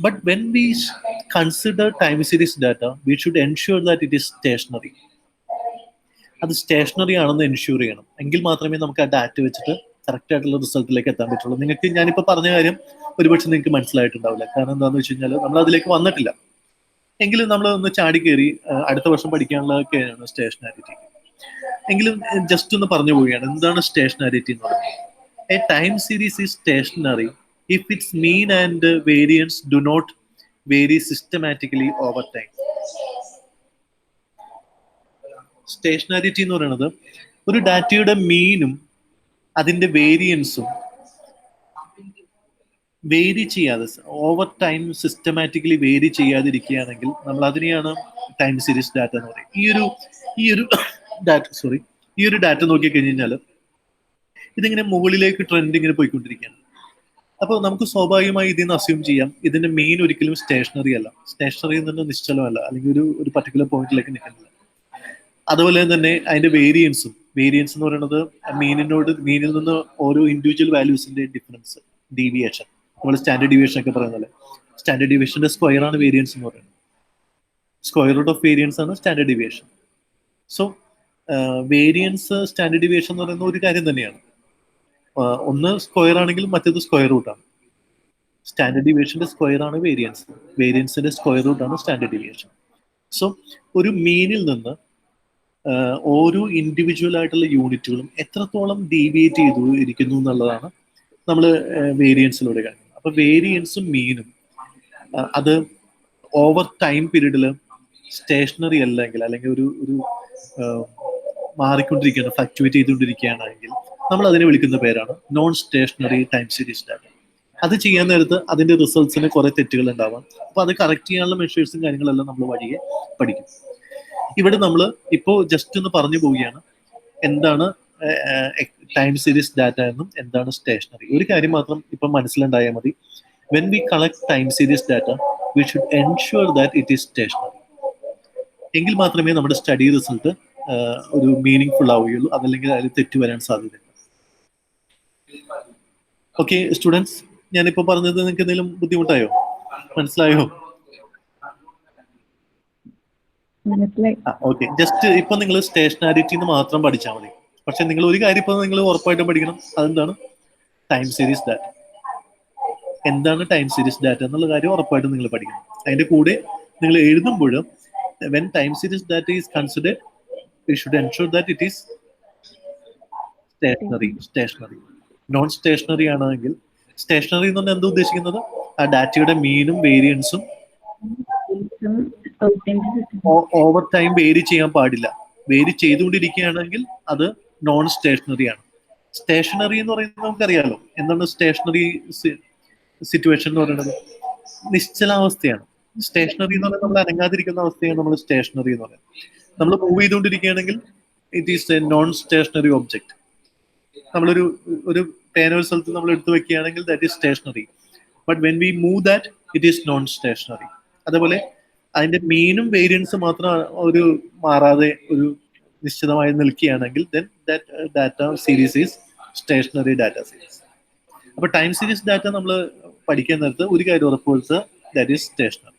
But when we consider time series data we should ensure that it is stationary. അത് സ്റ്റേഷനറി ആണെന്ന് എൻഷുർ ചെയ്യണം. എങ്കിൽ മാത്രമേ നമുക്ക് ആ ഡാറ്റ വെച്ചിട്ട് കറക്റ്റ് ആയിട്ടുള്ള റിസൾട്ടിലേക്ക് എത്താൻ പറ്റുള്ളൂ. നിങ്ങൾക്ക് ഞാനിപ്പോൾ പറഞ്ഞ കാര്യം ഒരുപക്ഷെ നിങ്ങൾക്ക് മനസ്സിലായിട്ടുണ്ടാവില്ല. കാരണം എന്താണെന്ന് വെച്ച് കഴിഞ്ഞാൽ നമ്മൾ അതിലേക്ക് വന്നിട്ടില്ല. എങ്കിലും നമ്മൾ ഒന്ന് ചാടി കയറി അടുത്ത വർഷം പഠിക്കാനുള്ളതൊക്കെയാണ് സ്റ്റേഷനാരിറ്റി. എങ്കിലും ജസ്റ്റ് ഒന്ന് പറഞ്ഞു പോവുകയാണ്, എന്താണ് സ്റ്റേഷനാരിറ്റി എന്ന് പറയുന്നത്. A time series is stationary if its mean and variance do not vary systematically over time. Stationarity എന്ന് പറയുന്നത് ഒരു ഡാറ്റയുടെ മീനും അതിന്റെ വേരിയൻസും വേരി ചെയ്യാതെ ഓവർ ടൈം സിസ്റ്റമാറ്റിക്കലി വേരി ചെയ്യാതിരിക്കുകയാണെങ്കിൽ നമ്മൾ അതിനെയാണ് ടൈം സീരീസ് ഡാറ്റ എന്ന് പറയും. ഈ ഒരു ഡാറ്റ നോക്കി കഴിഞ്ഞാൽ ഇതിങ്ങനെ മുകളിലേക്ക് ട്രെൻഡ് ഇങ്ങനെ പോയിക്കൊണ്ടിരിക്കുകയാണ്. അപ്പോൾ നമുക്ക് സ്വാഭാവികമായി ഇതിൽ നിന്ന് അസ്യൂം ചെയ്യാം ഇതിന്റെ മെയിൻ ഒരിക്കലും സ്റ്റേഷനറി അല്ല. സ്റ്റേഷനറി എന്ന് പറഞ്ഞാൽ നിശ്ചലമല്ല, അല്ലെങ്കിൽ ഒരു പർട്ടിക്കുലർ പോയിന്റിലേക്ക് നിൽക്കുന്നില്ല. അതുപോലെ തന്നെ അതിന്റെ വേരിയൻസ് എന്ന് പറയുന്നത് മീനിൽ നിന്ന് ഓരോ ഇൻഡിവിജ്വൽ വാല്യൂസിന്റെ ഡിഫറൻസ്, ഡീവിയേഷൻ, നമ്മൾ സ്റ്റാൻഡേർഡ് ഡീവിയേഷൻ ഒക്കെ പറയുന്നത്. സ്റ്റാൻഡേർഡ് ഡീവിയേഷന്റെ സ്ക്വയർ ആണ് വേരിയൻസ് എന്ന് പറയുന്നത്. സ്ക്വയർ റൂട്ട് ഓഫ് വേരിയൻസ് ആണ് standard deviation. So variance, standard deviation എന്ന് പറയുന്ന ഒരു കാര്യം തന്നെയാണ്. ഒന്ന് സ്ക്വയർ ആണെങ്കിൽ മറ്റേത് സ്ക്വയർ റൂട്ടാണ്. സ്റ്റാൻഡേർഡ് ഡീവിയേഷന്റെ സ്ക്വയർ ആണ് വേരിയൻസ്, വേരിയൻസിന്റെ സ്ക്വയർ റൂട്ടാണ് സ്റ്റാൻഡേർഡ് ഡീവിയേഷൻ. സോ ഒരു മീനിൽ നിന്ന് ഓരോ ഇൻഡിവിജ്വൽ ആയിട്ടുള്ള യൂണിറ്റുകളും എത്രത്തോളം ഡീവിയേറ്റ് ചെയ്തു ഇരിക്കുന്നു എന്നുള്ളതാണ് നമ്മൾ വേരിയൻസിലൂടെ കാണുന്നത്. അപ്പൊ വേരിയൻസും മീനും അത് ഓവർ ടൈം പീരീഡിൽ സ്റ്റേഷനറി അല്ലെങ്കിൽ ഒരു മാറിക്കൊണ്ടിരിക്കുകയാണ്, ഫ്ലക്ച്വേറ്റ് ചെയ്തുകൊണ്ടിരിക്കുകയാണെങ്കിൽ നമ്മൾ അതിനെ വിളിക്കുന്ന പേരാണ് non stationery time series data. അത് ചെയ്യാൻ നേരത്ത് അതിന്റെ റിസൾട്ട്സിന് കുറെ തെറ്റുകൾ ഉണ്ടാവാം. അപ്പൊ അത് കറക്റ്റ് ചെയ്യാനുള്ള മെഷേഴ്സും കാര്യങ്ങളെല്ലാം നമ്മൾ വഴിയെ പഠിക്കും. ഇവിടെ നമ്മൾ ഇപ്പോൾ ജസ്റ്റ് ഒന്ന് പറഞ്ഞു പോവുകയാണ് എന്താണ് ടൈം സീരീസ് ഡാറ്റ എന്നും എന്താണ് സ്റ്റേഷനറി. ഒരു കാര്യം മാത്രം ഇപ്പം മനസ്സിലുണ്ടായാൽ മതി. When we collect time series data we should ensure that it is stationary. എങ്കിൽ മാത്രമേ നമ്മുടെ സ്റ്റഡി റിസൾട്ട് ഒരു മീനിങ് ഫുൾ ആവുകയുള്ളൂ. അതല്ലെങ്കിൽ അതിൽ തെറ്റ് വരാൻ സാധ്യതയുണ്ട്. ഓക്കെ സ്റ്റുഡൻസ്, ഞാനിപ്പോൾ പറഞ്ഞത് നിങ്ങൾക്ക് എന്തെങ്കിലും ബുദ്ധിമുട്ടായോ? മനസ്സിലായോ? ഓക്കെ, ജസ്റ്റ് ഇപ്പൊ നിങ്ങൾ സ്റ്റേഷനാരിറ്റി മാത്രം പഠിച്ചാൽ മതി. പക്ഷെ നിങ്ങൾ ഒരു കാര്യം ഇപ്പൊ നിങ്ങൾ ഉറപ്പായിട്ടും പഠിക്കണം. അതെന്താണ്? Time series data. എന്താണ് ടൈം സീരീസ് ഡാറ്റ എന്നുള്ള കാര്യം ഉറപ്പായിട്ടും നിങ്ങൾ പഠിക്കണം. അതിന്റെ കൂടെ നിങ്ങൾ എഴുതുമ്പോഴും when time series data is considered we should ensure that it is stationary. Non stationary ആണെങ്കിൽ, സ്റ്റേഷനറി എന്ന് പറഞ്ഞാൽ എന്താ ഉദ്ദേശിക്കുന്നത്? ആ ഡാറ്റയുടെ മീനും വേരിയൻസും ഓവർ ടൈം വേരി ചെയ്യാൻ പാടില്ല. വേരി ചെയ്തുകൊണ്ടിരിക്കുകയാണെങ്കിൽ അത് നോൺ സ്റ്റേഷനറി ആണ്. സ്റ്റേഷനറി എന്ന് പറയുന്നത് നമുക്കറിയാലോ എന്താണ് സ്റ്റേഷനറി സിറ്റുവേഷൻ എന്ന് പറയുന്നത്? നിശ്ചലാവസ്ഥയാണ്. സ്റ്റേഷനറി എന്ന് പറയുന്നത് നമ്മൾ അനങ്ങാതിരിക്കുന്ന അവസ്ഥയാണ് നമ്മൾ സ്റ്റേഷനറി എന്ന് പറയുന്നത്. നമ്മൾ മൂവ് ചെയ്തുകൊണ്ടിരിക്കുകയാണെങ്കിൽ it is a non stationary object. നമ്മളൊരു പേന ഒരു സ്ഥലത്ത് നമ്മൾ എടുത്തു വെക്കുകയാണെങ്കിൽ that is stationary. But when we move that it is non stationary. അതേപോലെ അതിന്റെ മീനും വേരിയൻസ് മാത്രം ഒരു മാറാതെ ഒരു നിശ്ചിതമായി നിൽക്കുകയാണെങ്കിൽ then that data series is stationary data series. അപ്പൊ ടൈം സീരീസ് ഡാറ്റ നമ്മൾ പഠിക്കാൻ നേരത്ത് ഒരു കാര്യം ഉറപ്പുവരുത്തുക, ദാറ്റ് ഈസ് സ്റ്റേഷനറി.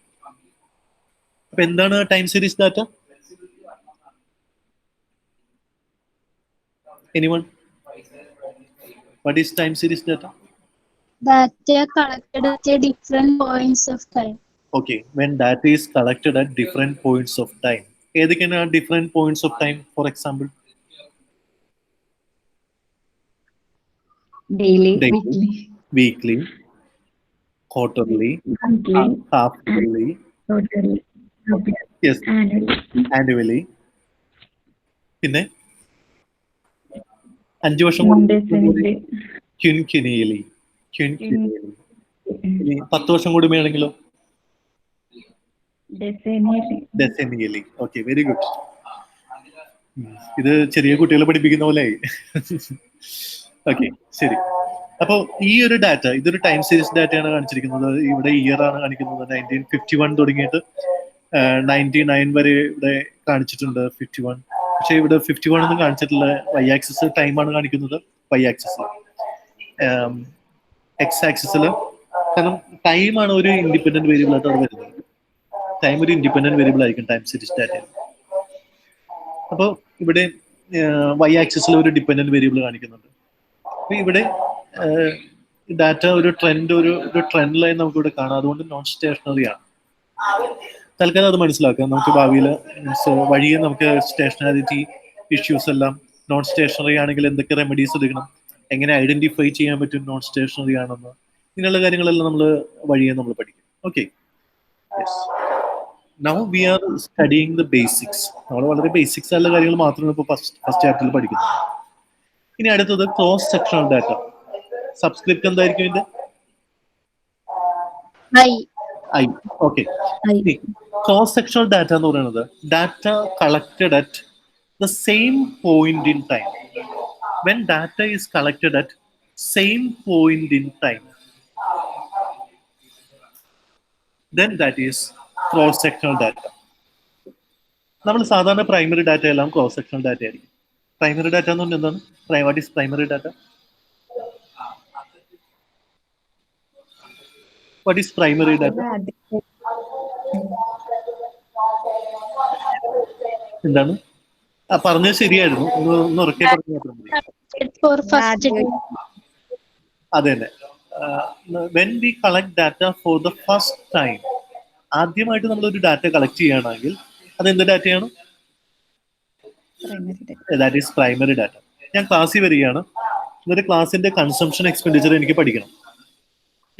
അപ്പൊ എന്താണ് time series data? Anyone? What is time series data? Data collected at different points of time. Okay, when data is collected at different points of time. ഏതൊക്കെയാണ് different points of time, for example? Daily, Daily, weekly, quarterly, monthly, half yearly, quarterly, yes, annually. പിന്നെ 5 വർഷം definitely, ക്വിൻക്വിനിയലി. ഇനി 10 വർഷം കൂടുമ്പോഴാണെങ്കിലോ ഡെസെനിയലി. Okay, very good. ഇത് ചെറിയ കുട്ടികളെ പഠിപ്പിക്കുന്ന പോലെ. ഓക്കെ, ശരി. അപ്പോൾ ഈ ഒരു ഡാറ്റ, ഇതൊരു ടൈം സീരീസ് ഡാറ്റയാണ് കാണിച്ചിരിക്കുന്നത്. ഇവിടെ ഇയർ ആണ് കാണിക്കുന്നത്. 1951 തുടങ്ങിയിട്ട് 99 വരെ ഇവിടെ കാണിച്ചിട്ടുണ്ട്. 51, പക്ഷെ ഇവിടെ 51 ഒന്നും കാണിച്ചിട്ടില്ല. വൈ ആക്സിസ് ടൈമാണ് കാണിക്കുന്നത്. വൈ ആക്സിസിൽ, എക്സ് ആക്സിസിൽ, കാരണം ടൈമാണ് ഒരു ഇൻഡിപെൻഡന്റ് വേരിയബിൾ ആയിട്ട് അവിടെ വരുന്നത്. ടൈം ഒരു ഇൻഡിപെൻഡന്റ് വേരിയബിൾ ആയിരിക്കും ടൈം സീരീസ് ഡാറ്റയിൽ. അപ്പോൾ ഇവിടെ വൈ ആക്സിസിൽ ഒരു ഡിപെൻഡന്റ് വേരിയബിൾ കാണിക്കുന്നുണ്ട്. അപ്പൊ ഇവിടെ ഡാറ്റ ഒരു ട്രെൻഡ് ലൈൻ നമുക്ക് ഇവിടെ കാണാം. അതുകൊണ്ട് നോൺ സ്റ്റേഷനറി ആണ്. തൽക്കാലം അത് മനസ്സിലാക്കാം. നമുക്ക് ഭാവിയിൽ മീൻസ് വഴിയെ നമുക്ക് സ്റ്റേഷനാരിറ്റി ഇഷ്യൂസ് എല്ലാം, നോൺ സ്റ്റേഷനറി ആണെങ്കിൽ എന്തൊക്കെ റെമഡീസ് എടുക്കണം, എങ്ങനെ ഐഡന്റിഫൈ ചെയ്യാൻ പറ്റും നോൺ സ്റ്റേഷനറി ആണെന്ന്, ഇങ്ങനെയുള്ള കാര്യങ്ങളെല്ലാം നമ്മൾ വഴിയെ നമ്മൾ പഠിക്കും. Okay, yes. Now we are studying the basics. നമ്മൾ വളരെ ബേസിക്സ് ആയിട്ടുള്ള കാര്യങ്ങൾ മാത്രമാണ് ഇപ്പോൾ ഫസ്റ്റ് ചാപ്റ്ററിൽ പഠിക്കുന്നത്. ഇനി അടുത്തത് ക്രോസ് സെക്ഷണൽ ഡാറ്റ. സബ്സ്ക്രിപ്റ്റ് എന്തായിരിക്കും ഇതിന്റെ? I. Okay, cross sectional data എന്ന് പറയുന്നത് data collected at the same point in time. When data is collected at same point in time, then that is cross sectional data. നമ്മൾ സാധാരണ പ്രൈമറി ഡാറ്റ എല്ലാം ക്രോസ് സെക്ഷണൽ ഡാറ്റ ആയിരിക്കും. പ്രൈമറി ഡാറ്റ എന്ന് പറഞ്ഞാൽ എന്താണ്? What is primary data? What is primary data? എന്താണ്? പറഞ്ഞത് ശരിയായിരുന്നു, ഒന്ന് ഉറക്കെ പറഞ്ഞു. അതെ തന്നെ. When we collect data for the first time, ആദ്യമായിട്ട് നമ്മൾ ഒരു ഡാറ്റ കളക്ട് ചെയ്യുകയാണെങ്കിൽ അത് എന്ത് ഡാറ്റയാണ്? That is primary data. ഞാൻ ക്ലാസ്സിൽ വരികയാണ്, എന്നിട്ട് ക്ലാസ്സിന്റെ കൺസംഷൻ എക്സ്പെൻഡിച്ചർ എനിക്ക് പഠിക്കണം.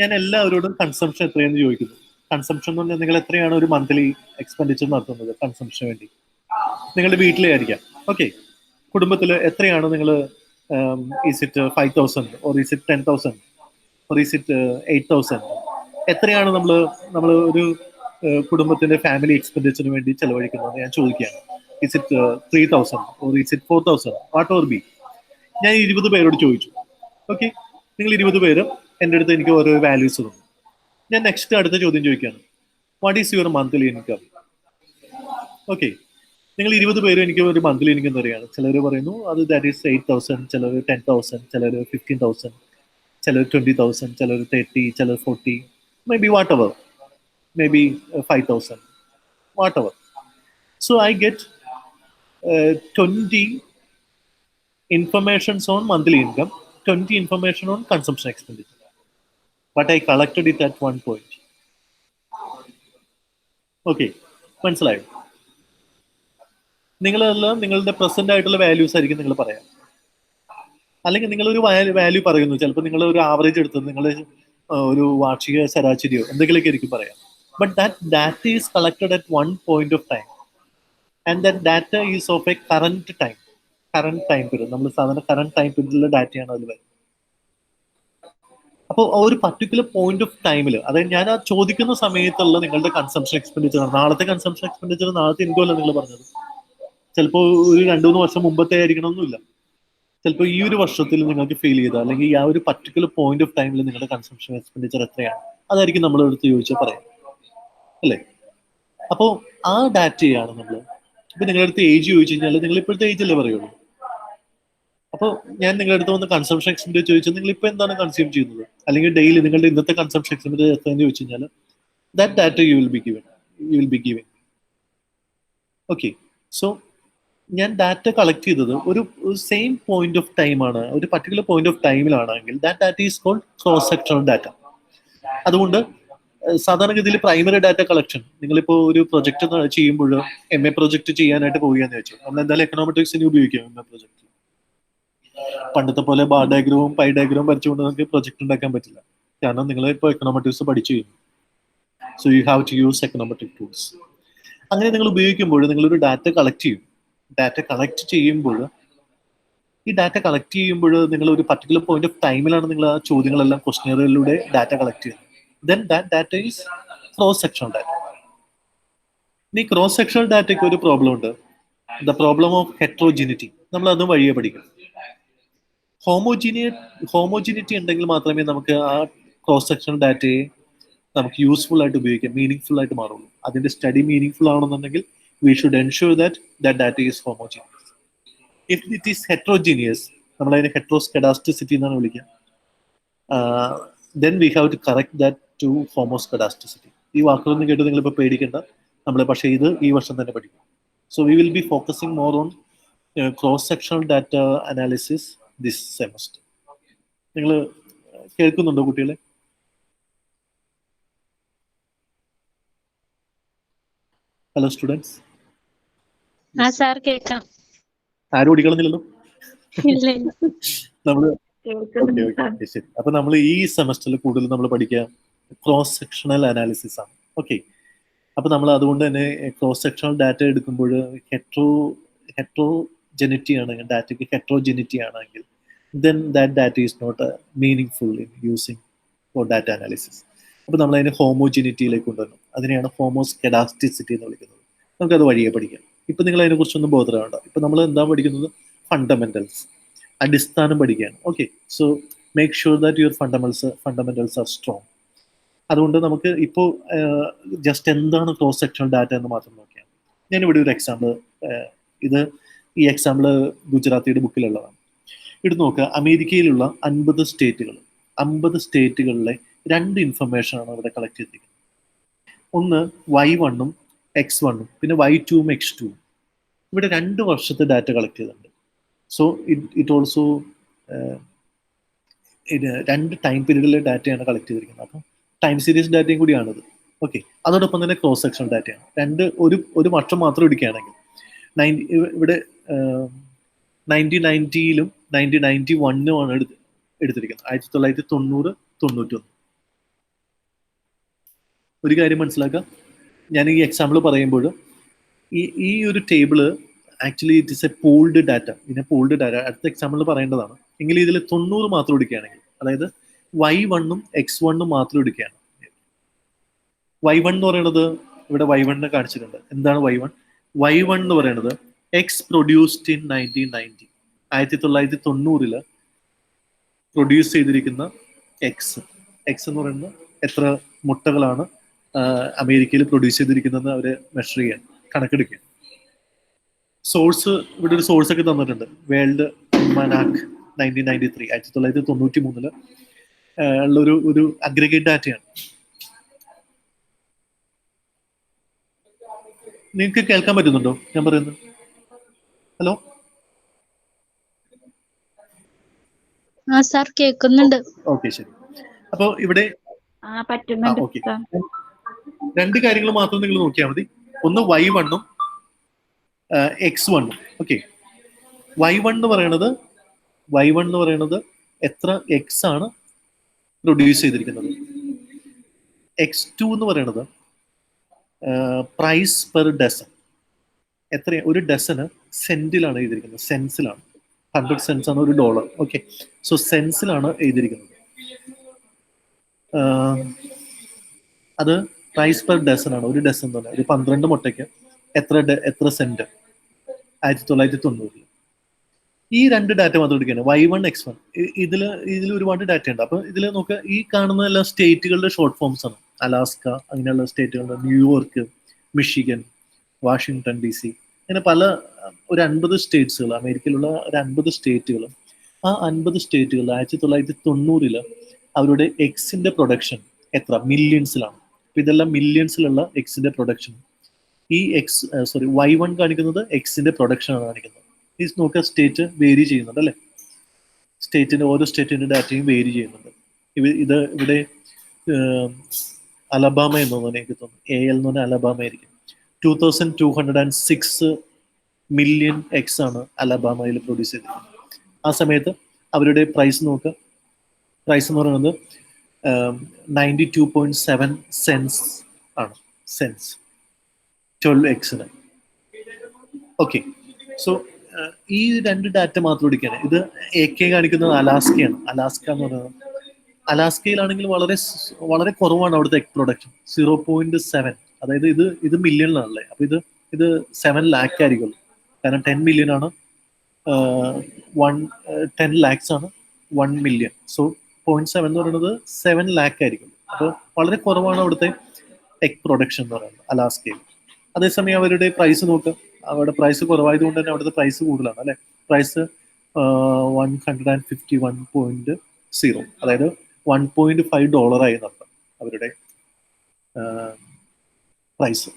ഞാൻ എല്ലാവരോടും കൺസംഷൻ എത്രയെന്ന് ചോദിക്കുന്നു. കൺസംഷൻ എന്ന് പറഞ്ഞാൽ നിങ്ങൾ എത്രയാണ് ഒരു മന്ത്ലി എക്സ്പെൻഡിച്ചർ നടത്തുന്നത് കൺസംഷന് വേണ്ടി? നിങ്ങളുടെ വീട്ടിലേ ആയിരിക്കാം. ഓക്കെ, കുടുംബത്തിൽ എത്രയാണ് നിങ്ങൾ? Is it 5,000 or is it 10,000 or is it 8,000? എത്രയാണ് നമ്മൾ ഒരു കുടുംബത്തിന്റെ ഫാമിലി എക്സ്പെൻഡിച്ചറിന് വേണ്ടി ചെലവഴിക്കുന്നത് ഞാൻ ചോദിക്കുകയാണ്. Is it 3,000 or is it 4,000? What or B. ഞാൻ 20 പേരോട് ചോദിച്ചു. ഓക്കെ, നിങ്ങൾ 20 പേര് എൻ്റെ അടുത്ത് എനിക്ക് ഓരോ വാല്യൂസ് തന്നു. ഞാൻ നെക്സ്റ്റ് അടുത്ത ചോദ്യം ചോദിക്കുകയാണ്, what is your monthly income? Okay, നിങ്ങൾ 20 പേരും എനിക്ക് ഒരു മന്ത്ലി ഇൻകം തരികയാണ്. ചിലർ പറയുന്നു അത് ദാറ്റ് ഈസ് 8,000, ചിലർ 10,000, ചിലർ 15,000, ചിലർ 20,000, ചിലർ 30, ചിലർ 40, may be what ever, may be 5,000, what ever. So I get 20 informations on monthly income, 20 information on consumption expenditure, but I collected it at one point. Okay, മനസ്സിലായോ? നിങ്ങളെല്ലാം നിങ്ങളുടെ പ്രസന്റ് ആയിട്ടുള്ള വാല്യൂസ് ആയിരിക്കും നിങ്ങൾ പറയാം. അല്ലെങ്കിൽ നിങ്ങളൊരു വാല്യൂ പറയുന്നു, ചിലപ്പോൾ നിങ്ങൾ ഒരു ആവറേജ് എടുത്തത് നിങ്ങൾ ഒരു വാർഷിക ശരാശരിയോ എന്തെങ്കിലുമൊക്കെ ആയിരിക്കും പറയാം. But that data is collected at one point of time and that data is of A current time period. നമ്മൾ സാധാരണ കറന്റ് ടൈം പീരീഡിലുള്ള ഡാറ്റയാണ് അതിൽ വരുന്നത്. അപ്പോൾ ഒരു പർട്ടിക്കുലർ പോയിന്റ് ഓഫ് ടൈമിൽ, അതായത് ഞാൻ ആ ചോദിക്കുന്ന സമയത്തുള്ള നിങ്ങളുടെ കൺസംഷൻ എക്സ്പെൻഡിച്ചർ, നാളത്തെ കൺസംഷൻ എക്സ്പെൻഡിച്ചർ നാളത്തെ ഇൻകം അല്ല നിങ്ങൾ പറഞ്ഞത്. ചിലപ്പോൾ ഒരു 2-3 വർഷം മുമ്പത്തെ ആയിരിക്കണമെന്നില്ല. ചിലപ്പോൾ ഈ ഒരു വർഷത്തിൽ നിങ്ങൾക്ക് ഫീൽ ചെയ്ത, അല്ലെങ്കിൽ ആ ഒരു പർട്ടിക്കുലർ പോയിന്റ് ഓഫ് ടൈമിൽ നിങ്ങളുടെ കൺസംഷൻ എക്സ്പെൻഡിച്ചർ എത്രയാണ്, അതായിരിക്കും നമ്മളെടുത്ത് ചോദിച്ചാൽ പറയാം, അല്ലേ? അപ്പോൾ ആ ഡാറ്റയാണ് നമ്മൾ. ഇപ്പൊ നിങ്ങളുടെ അടുത്ത് ഏജ് ചോദിച്ചു കഴിഞ്ഞാൽ നിങ്ങൾ ഇപ്പോഴത്തെ ഏജ് അല്ലേ പറയുള്ളൂ. അപ്പോൾ ഞാൻ നിങ്ങളുടെ അടുത്ത് വന്ന് കൺസംഷൻ എക്സ്പെൻഡിച്ചർ ചോദിച്ചാൽ നിങ്ങൾ ഇപ്പൊ എന്താണ് കൺസ്യൂം ചെയ്യുന്നത്, അല്ലെങ്കിൽ ഡെയിലി നിങ്ങളുടെ ഇന്നത്തെ കൺസംഷൻ എക്സ്പെൻഡിച്ചർ എത്രയെന്ന് ചോദിച്ചു കഴിഞ്ഞാൽ that data you will be given. Okay, so ഞാൻ ഡാറ്റ കളക്ട് ചെയ്തത് ഒരു സെയിം പോയിന്റ് ഓഫ് ടൈം ആണ്, ഒരു പർട്ടിക്കുലർ പോയിന്റ് ഓഫ് ടൈമിലാണെങ്കിൽ that data is called cross sectional data. അതുകൊണ്ട് സാധാരണഗതിയിൽ പ്രൈമറി ഡാറ്റ കളക്ഷൻ നിങ്ങളിപ്പോൾ ഒരു പ്രൊജക്ട് ചെയ്യുമ്പോൾ MA പ്രൊജക്ട് ചെയ്യാനായിട്ട് പോവുകയെന്ന് വെച്ചു, നമ്മൾ എന്തായാലും എക്കണോമെട്രിക്സിന് ഉപയോഗിക്കാം MA പ്രൊജക്ട്. പണ്ടത്തെ പോലെ ബാർ ഡയഗ്രവും പൈ ഡയഗ്രവും വരച്ചുകൊണ്ട് നമുക്ക് പ്രൊജക്ട് ഉണ്ടാക്കാൻ പറ്റില്ല, കാരണം നിങ്ങൾ ഇപ്പോൾ എക്കണോമെട്രിക്സ് പഠിച്ചു കഴിഞ്ഞു. So you have to use econometric tools. അങ്ങനെ നിങ്ങൾ ഉപയോഗിക്കുമ്പോൾ നിങ്ങളൊരു ഡാറ്റ കളക്ട് ചെയ്യും. ഡാറ്റ കളക്ട് ചെയ്യുമ്പോൾ ഈ ഡാറ്റ കളക്ട് ചെയ്യുമ്പോൾ നിങ്ങൾ ഒരു പർട്ടിക്കുലർ പോയിന്റ് ഓഫ് ടൈമിലാണ് നിങ്ങൾ ആ ചോദ്യങ്ങളെല്ലാം ക്വസ്റ്റ്യനറിലൂടെ ഡാറ്റ കളക്ട് ചെയ്യുന്നത്. Then that data is cross sectional data. ഇനി ക്രോസ് സെക്ഷണൽ ഡാറ്റയ്ക്ക് ഒരു പ്രോബ്ലം ഉണ്ട്, ദ പ്രോബ്ലം ഓഫ് ഹെട്രോജിനിറ്റി. നമ്മൾ അതും വഴിയെ പഠിക്കും. ഹോമോജിനിറ്റി ഉണ്ടെങ്കിൽ മാത്രമേ നമുക്ക് ആ ക്രോസ് സെക്ഷണൽ ഡാറ്റയെ നമുക്ക് യൂസ്ഫുൾ ആയിട്ട് ഉപയോഗിക്കാം, മീനിങ് ഫുൾ ആയിട്ട് മാറുള്ളൂ. അതിന്റെ സ്റ്റഡി മീനിങ് ഫുൾ ആണെന്നുണ്ടെങ്കിൽ we should ensure that that data is homogeneous. If it is heterogeneous, നമ്മൾ അതിനെ heteroscedasticity എന്നാണ് വിളിക്കുക. Then we have to correct that to homoscedasticity. ഈ വാക്കുകളൊന്നും കേട്ട് നിങ്ങളിപ്പോൾ പേടിക്കേണ്ട, നമ്മൾ പക്ഷേ ഇത് ഈ വർഷം തന്നെ പഠിക്കും. So we will be focusing more on cross-sectional data analysis this semester. നിങ്ങൾ കേൾക്കുന്നുണ്ടോ കുട്ടികളെ? Hello students. സാർ കേൾക്കാം. ആരും ഓടിക്കളഞ്ഞില്ലല്ലോ. ഇല്ല നമ്മള് ശരി. അപ്പൊ നമ്മൾ ഈ സെമസ്റ്ററിൽ കൂടുതൽ നമ്മൾ പഠിക്കുക ക്രോസ് സെക്ഷണൽ അനാലിസിസ് ആണ്. ഓക്കെ, അപ്പൊ നമ്മൾ അതുകൊണ്ട് തന്നെ ക്രോസ് സെക്ഷണൽ ഡാറ്റ എടുക്കുമ്പോൾ ഹെട്രോജെനിറ്റി ആണെങ്കിൽ, ഡാറ്റയ്ക്ക് ഹെട്രോജെനിറ്റി ആണെങ്കിൽ then that data is not meaningful in using for data analysis. അപ്പൊ നമ്മൾ അതിനെ ഹോമോജിനിറ്റിയിലേക്ക് കൊണ്ടുവരണം. അതിനെയാണ് ഹോമോസ്കെഡാസ്റ്റിസിറ്റി എന്ന് വിളിക്കുന്നത്. നമുക്കത് വഴിയെ പഠിക്കാം. ഇപ്പൊ നിങ്ങൾ അതിനെ കുറിച്ചൊന്നും ബോധരാവണ്ട. ഇപ്പൊ നമ്മൾ എന്താ പഠിക്കുന്നത്? ഫണ്ടമെന്റൽസ്, അടിസ്ഥാനം പഠിക്കുകയാണ്. Okay, so make sure that your fundamentals are strong. അതുകൊണ്ട് നമുക്ക് ഇപ്പോൾ ജസ്റ്റ് എന്താണ് ക്രോസ് സെക്ഷണൽ ഡാറ്റ എന്ന് മാത്രം നോക്കിയാണ്. ഞാനിവിടെ ഒരു എക്സാമ്പിൾ, ഈ എക്സാമ്പിൾ ഗുജറാത്തിയുടെ ബുക്കിലുള്ളതാണ്. ഇവിടെ നോക്കുക, അമേരിക്കയിലുള്ള 50 സ്റ്റേറ്റുകളിലെ 2 ഇൻഫർമേഷനാണ് ഇവിടെ കളക്ട് ചെയ്തിരിക്കുന്നത്. ഒന്ന് Y1-ഉം X1-ഉം പിന്നെ Y2-ഉം X2-ഉം. ഇവിടെ 2 വർഷത്തെ ഡാറ്റ കളക്ട് ചെയ്തിട്ടുണ്ട്. സോ ഇറ്റ് ഓൾസോ 2 ടൈം പീരീഡിലെ ഡാറ്റയാണ് കളക്ട് ചെയ്തിരിക്കുന്നത്. അപ്പം ടൈം സീരീസ് ഡാറ്റയും കൂടിയാണിത്. ഓക്കെ, അതോടൊപ്പം തന്നെ ക്രോസ് സെക്ഷൻ ഡാറ്റയാണ്. ഒരു വർഷം മാത്രം എടുക്കുകയാണെങ്കിൽ ഇവിടെ 1990-ലും 1991-ലുമാണ് എടുത്തിരിക്കുന്നത്. 1990, 91. ഒരു കാര്യം മനസ്സിലാക്കുക, ഞാൻ ഈ എക്സാമ്പിൾ പറയുമ്പോൾ ഈ ഒരു table actually it is A pooled data. ഇതിനെ പൂൾഡ് ഡാറ്റ അടുത്ത എക്സാമ്പിളിൽ പറയേണ്ടതാണ്. എങ്കിൽ ഇതിൽ 90 മാത്രം എടുക്കുകയാണെങ്കിൽ, അതായത് Y1-ഉം X1-ഉം മാത്രം എടുക്കുകയാണ്. Y1 എന്ന് പറയുന്നത് ഇവിടെ Y1 കാണിച്ചിട്ടുണ്ട്. എന്താണ് Y1? Y1 എന്ന് പറയുന്നത് എക്സ് പ്രൊഡ്യൂസ്ഡ് ഇൻ 1990. 1990 പ്രൊഡ്യൂസ് ചെയ്തിരിക്കുന്ന എക്സ് എന്ന് പറയുന്നത് എത്ര മുട്ടകളാണ് അമേരിക്കയിൽ പ്രൊഡ്യൂസ് ചെയ്തിരിക്കുന്നത് അവര് മെഷർ ചെയ്യാൻ, കണക്കെടുക്കുക. സോഴ്സ്, ഇവിടെ ഒരു സോഴ്സ് ഒക്കെ തന്നിട്ടുണ്ട്, വേൾഡ് മനാക് 1993, 1993 ഉള്ള ഒരു അഗ്രിഗേറ്റ് ഡാറ്റയാണ്. നിങ്ങൾക്ക് കേൾക്കാൻ പറ്റുന്നുണ്ടോ ഞാൻ പറയുന്നത്? ഹലോ, സാർ കേൾക്കുന്നുണ്ട്. ഓക്കെ, ശരി. അപ്പൊ ഇവിടെ ഓക്കെ, 2 കാര്യങ്ങൾ മാത്രം നിങ്ങൾ നോക്കിയാൽ മതി. ഒന്ന് Y1-ഉം X1-ഉം. ഓക്കെ, Y1 എന്ന് പറയുന്നത് എത്ര എക്സ് ആണ് പ്രൊഡ്യൂസ് ചെയ്തിരിക്കുന്നത്. X2 എന്ന് പറയുന്നത് പ്രൈസ് പെർ ഡസൺ, എത്ര ഒരു ഡസന് സെന്റിലാണ് എഴുതിയിരിക്കുന്നത്, സെൻസിലാണ്. 100 സെൻസ് ആണ് $1. ഓക്കെ, സോ സെൻസിലാണ് എഴുതിയിരിക്കുന്നത്. അത് പ്രൈസ് പെർ ഡസൺ ആണ്. ഒരു ഡസൺ തന്നെ, ഒരു 12 മുട്ടയ്ക്ക് എത്ര സെന്റ് 1990. ഈ 2 ഡാറ്റ മാത്രം എടുക്കുകയാണ്, Y1, X1. ഇതിൽ ഒരുപാട് ഡാറ്റ ഉണ്ട്. അപ്പൊ ഇതിൽ നോക്കുക, ഈ കാണുന്ന എല്ലാ സ്റ്റേറ്റുകളുടെ ഷോർട്ട് ഫോംസ് ആണ്. അലാസ്ക, അങ്ങനെയുള്ള സ്റ്റേറ്റുകളുടെ, ന്യൂയോർക്ക്, മിഷിഗൻ, വാഷിങ്ടൺ DC, അങ്ങനെ പല ഒരു 50 സ്റ്റേറ്റ്സുകൾ, അമേരിക്കയിലുള്ള ഒരു 50 സ്റ്റേറ്റുകളും. ആ 50 സ്റ്റേറ്റുകൾ 1990 അവരുടെ എക്സിന്റെ പ്രൊഡക്ഷൻ എത്ര മില്യൺസിലാണ്. അപ്പൊ ഇതെല്ലാം മില്യൺസിലുള്ള എക്സിന്റെ പ്രൊഡക്ഷൻ. ഈ y1 കാണിക്കുന്നത് എക്സിന്റെ പ്രൊഡക്ഷൻ ആണ് കാണിക്കുന്നത്. ഈ നോക്കുക സ്റ്റേറ്റ് വേരി ചെയ്യുന്നുണ്ട് അല്ലേ, ഓരോ സ്റ്റേറ്റിന്റെ ഡാറ്റയും വേരി ചെയ്യുന്നുണ്ട്. ഇത് ഇവിടെ അലബാമ എന്ന് തോന്നുന്നു, എനിക്ക് തോന്നുന്നു AL എന്ന് പറഞ്ഞാൽ അലബാമ ആയിരിക്കും. 2206 മില്യൺ എക്സ് ആണ് അലബാമയിൽ പ്രൊഡ്യൂസ് ചെയ്തിരിക്കുന്നത്. ആ സമയത്ത് അവരുടെ പ്രൈസ് നോക്കുക, പ്രൈസ് എന്ന് പറയുന്നത് 92.7 സെൻസ് ആണ്, സെൻസ് 12Xന്. ഓക്കെ, സോ ഈ രണ്ട് ഡാറ്റ മാത്രം എടുക്കുകയാണ്. ഇത് AK കാണിക്കുന്നത് അലാസ്കയാണ്. അലാസ്ക എന്ന് പറയുന്നത്, അലാസ്കയിലാണെങ്കിൽ വളരെ കുറവാണ് അവിടുത്തെ എഗ് പ്രൊഡക്ഷൻ, 0.7. അതായത് ഇത് മില്യണിലാണല്ലേ, അപ്പൊ ഇത് 7 ലാക്ക് ആയിരിക്കുള്ളൂ. കാരണം 10 മില്യൺ ആണ്, 10 ലാക്സ് ആണ് 1 മില്യൺ. സോ 0.7 എന്ന് പറയുന്നത് 7 ലാക്ക് ആയിരിക്കും. അപ്പോൾ വളരെ കുറവാണ് അവിടുത്തെ എഗ് പ്രൊഡക്ഷൻ എന്ന് പറയുന്നത് അലാസ്കയിൽ. അതേസമയം അവരുടെ പ്രൈസ് നോക്കുക, അവിടെ പ്രൈസ് കുറവായതുകൊണ്ട് തന്നെ അവിടുത്തെ പ്രൈസ് കൂടുതലാണ് അല്ലെ. പ്രൈസ് 151.0, അതായത് $1.5 ആയി നടത്താം അവരുടെ പ്രൈസ്.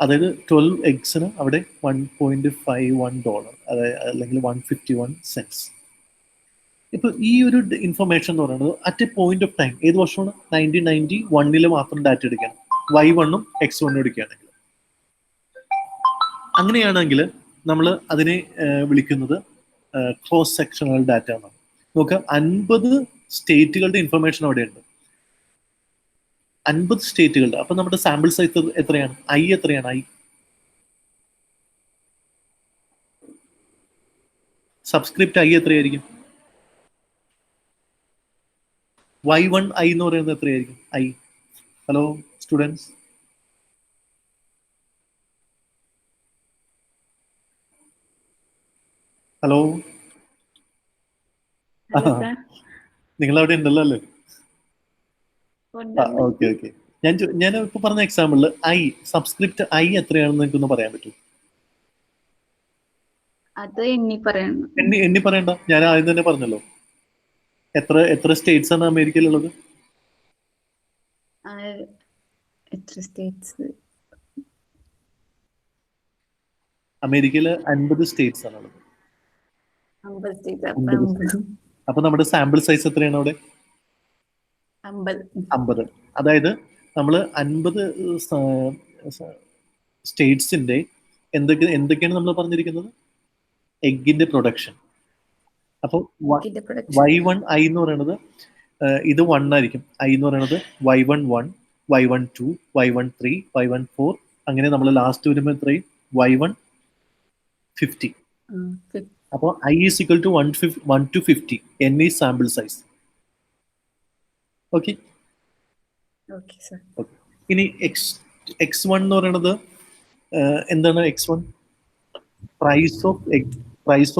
അതായത് 12Xന് അവിടെ $1.51, അതായത് അല്ലെങ്കിൽ 151 സെൻസ്. ഇപ്പൊ ഈ ഒരു ഇൻഫർമേഷൻ എന്ന് പറയുന്നത് at A point of time, ഏത് വർഷമാണ് 1991 മാത്രം ഡാറ്റ എടുക്കുകയാണ്, Y1ഉം X1ഉം എടുക്കുകയാണെങ്കിൽ. അങ്ങനെയാണെങ്കിൽ നമ്മൾ അതിനെ വിളിക്കുന്നത് ക്രോസ് സെക്ഷണൽ ഡാറ്റ എന്നാണ്. നോക്കുക, 50 സ്റ്റേറ്റുകളുടെ ഇൻഫർമേഷൻ അവിടെ ഉണ്ട്, 50 സ്റ്റേറ്റുകളുടെ. അപ്പൊ നമ്മുടെ സാമ്പിൾ സൈസ് എത്രയാണ്? എത്രയാണ്? സബ്സ്ക്രിപ്റ്റ് എത്രയായിരിക്കും? Y1 എന്ന് പറയുന്നത് എത്രയായിരിക്കും? ഹലോ സ്റ്റുഡൻസ്, ഹലോ, നിങ്ങൾ അവിടെ ഉണ്ടല്ലോ അല്ലേ? ഓക്കെ. ഞാൻ ഇപ്പൊ പറഞ്ഞ എക്സാമ്പിളിൽ സബ്സ്ക്രിപ്റ്റ് എത്രയാണെന്ന് നിങ്ങൾക്കൊന്ന് പറയാൻ പറ്റും? അത് എണ്ണി പറയണ്ട, ഞാൻ ആദ്യം തന്നെ പറഞ്ഞല്ലോ. എത്ര സ്റ്റേറ്റ്സ് ആണ് അമേരിക്കയിലുള്ളത്? അമേരിക്കയില് 50 സ്റ്റേറ്റ്സ് ആണുള്ളത്. അപ്പൊ നമ്മുടെ സാമ്പിൾ സൈസ് എത്രയാണ് അവിടെ? 50. അതായത് നമ്മൾ 50 സ്റ്റേറ്റ്സിന്റെ എന്തൊക്കെയാണ് നമ്മൾ പറഞ്ഞിരിക്കുന്നത്? എഗ്ഗിന്റെ പ്രൊഡക്ഷൻ. അപ്പോൾ Y1 എന്ന് പറയുന്നത് ഇത് 1 ആയിരിക്കും. എന്ന് പറയുന്നത് Y11, Y12, Y13, Y14, അങ്ങനെ നമ്മൾ ലാസ്റ്റ് വരുമ്പോൾ എത്രയും Y150. അപ്പോൾ is equal to 1 to 50. N is sample size. Okay. ഇനി X1 എന്ന് പറയുന്നത് എന്താണ്? X1 പ്രൈസ്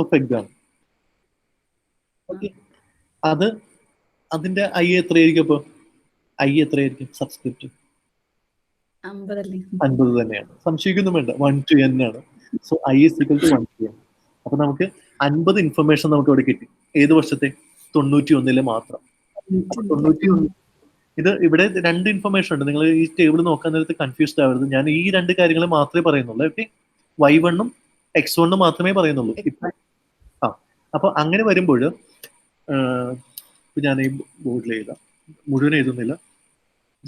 ഓഫ് എഗ് ആണ്. ഓക്കെ, അതിന്റെ എത്രയായിരിക്കും? അപ്പൊ എത്രയായിരിക്കും സബ്സ്ക്രിപ്റ്റ്? 50 തന്നെയാണ്, സംശയിക്കൊന്നും വേണ്ട. 1 to N ആണ്. So is equal to 1 to N. അപ്പൊ നമുക്ക് 50 ഇൻഫർമേഷൻ നമുക്ക് ഇവിടെ കിട്ടി. ഏത് വർഷത്തെ? 91 മാത്രം. 91. ഇത് ഇവിടെ 2 ഇൻഫർമേഷൻ ഉണ്ട്. നിങ്ങൾ ഈ ടേബിൾ നോക്കാൻ നേരത്ത് കൺഫ്യൂസ്ഡ് ആവരുത്. ഞാൻ ഈ 2 കാര്യങ്ങൾ മാത്രമേ പറയുന്നുള്ളൂ. ഓക്കെ, Y1ഉം X1ഉം മാത്രമേ പറയുന്നുള്ളൂ. അപ്പൊ അങ്ങനെ വരുമ്പോൾ ഞാൻ ഈ ബോർഡിൽ എഴുതാം, മുഴുവൻ എഴുതുന്നില്ല,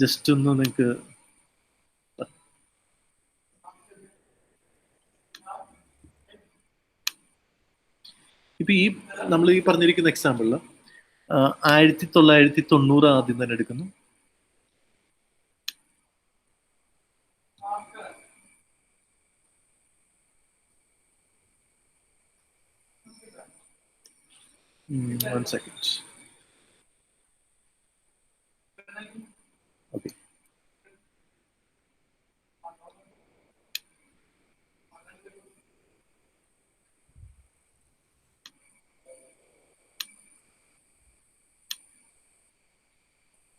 ജസ്റ്റ് ഒന്ന് നിങ്ങൾക്ക് ഇപ്പൊ നമ്മൾ ഈ പറഞ്ഞിരിക്കുന്ന എക്സാമ്പിളിൽ 1990 ആദ്യം തന്നെ എടുക്കുന്നു. One second. Okay.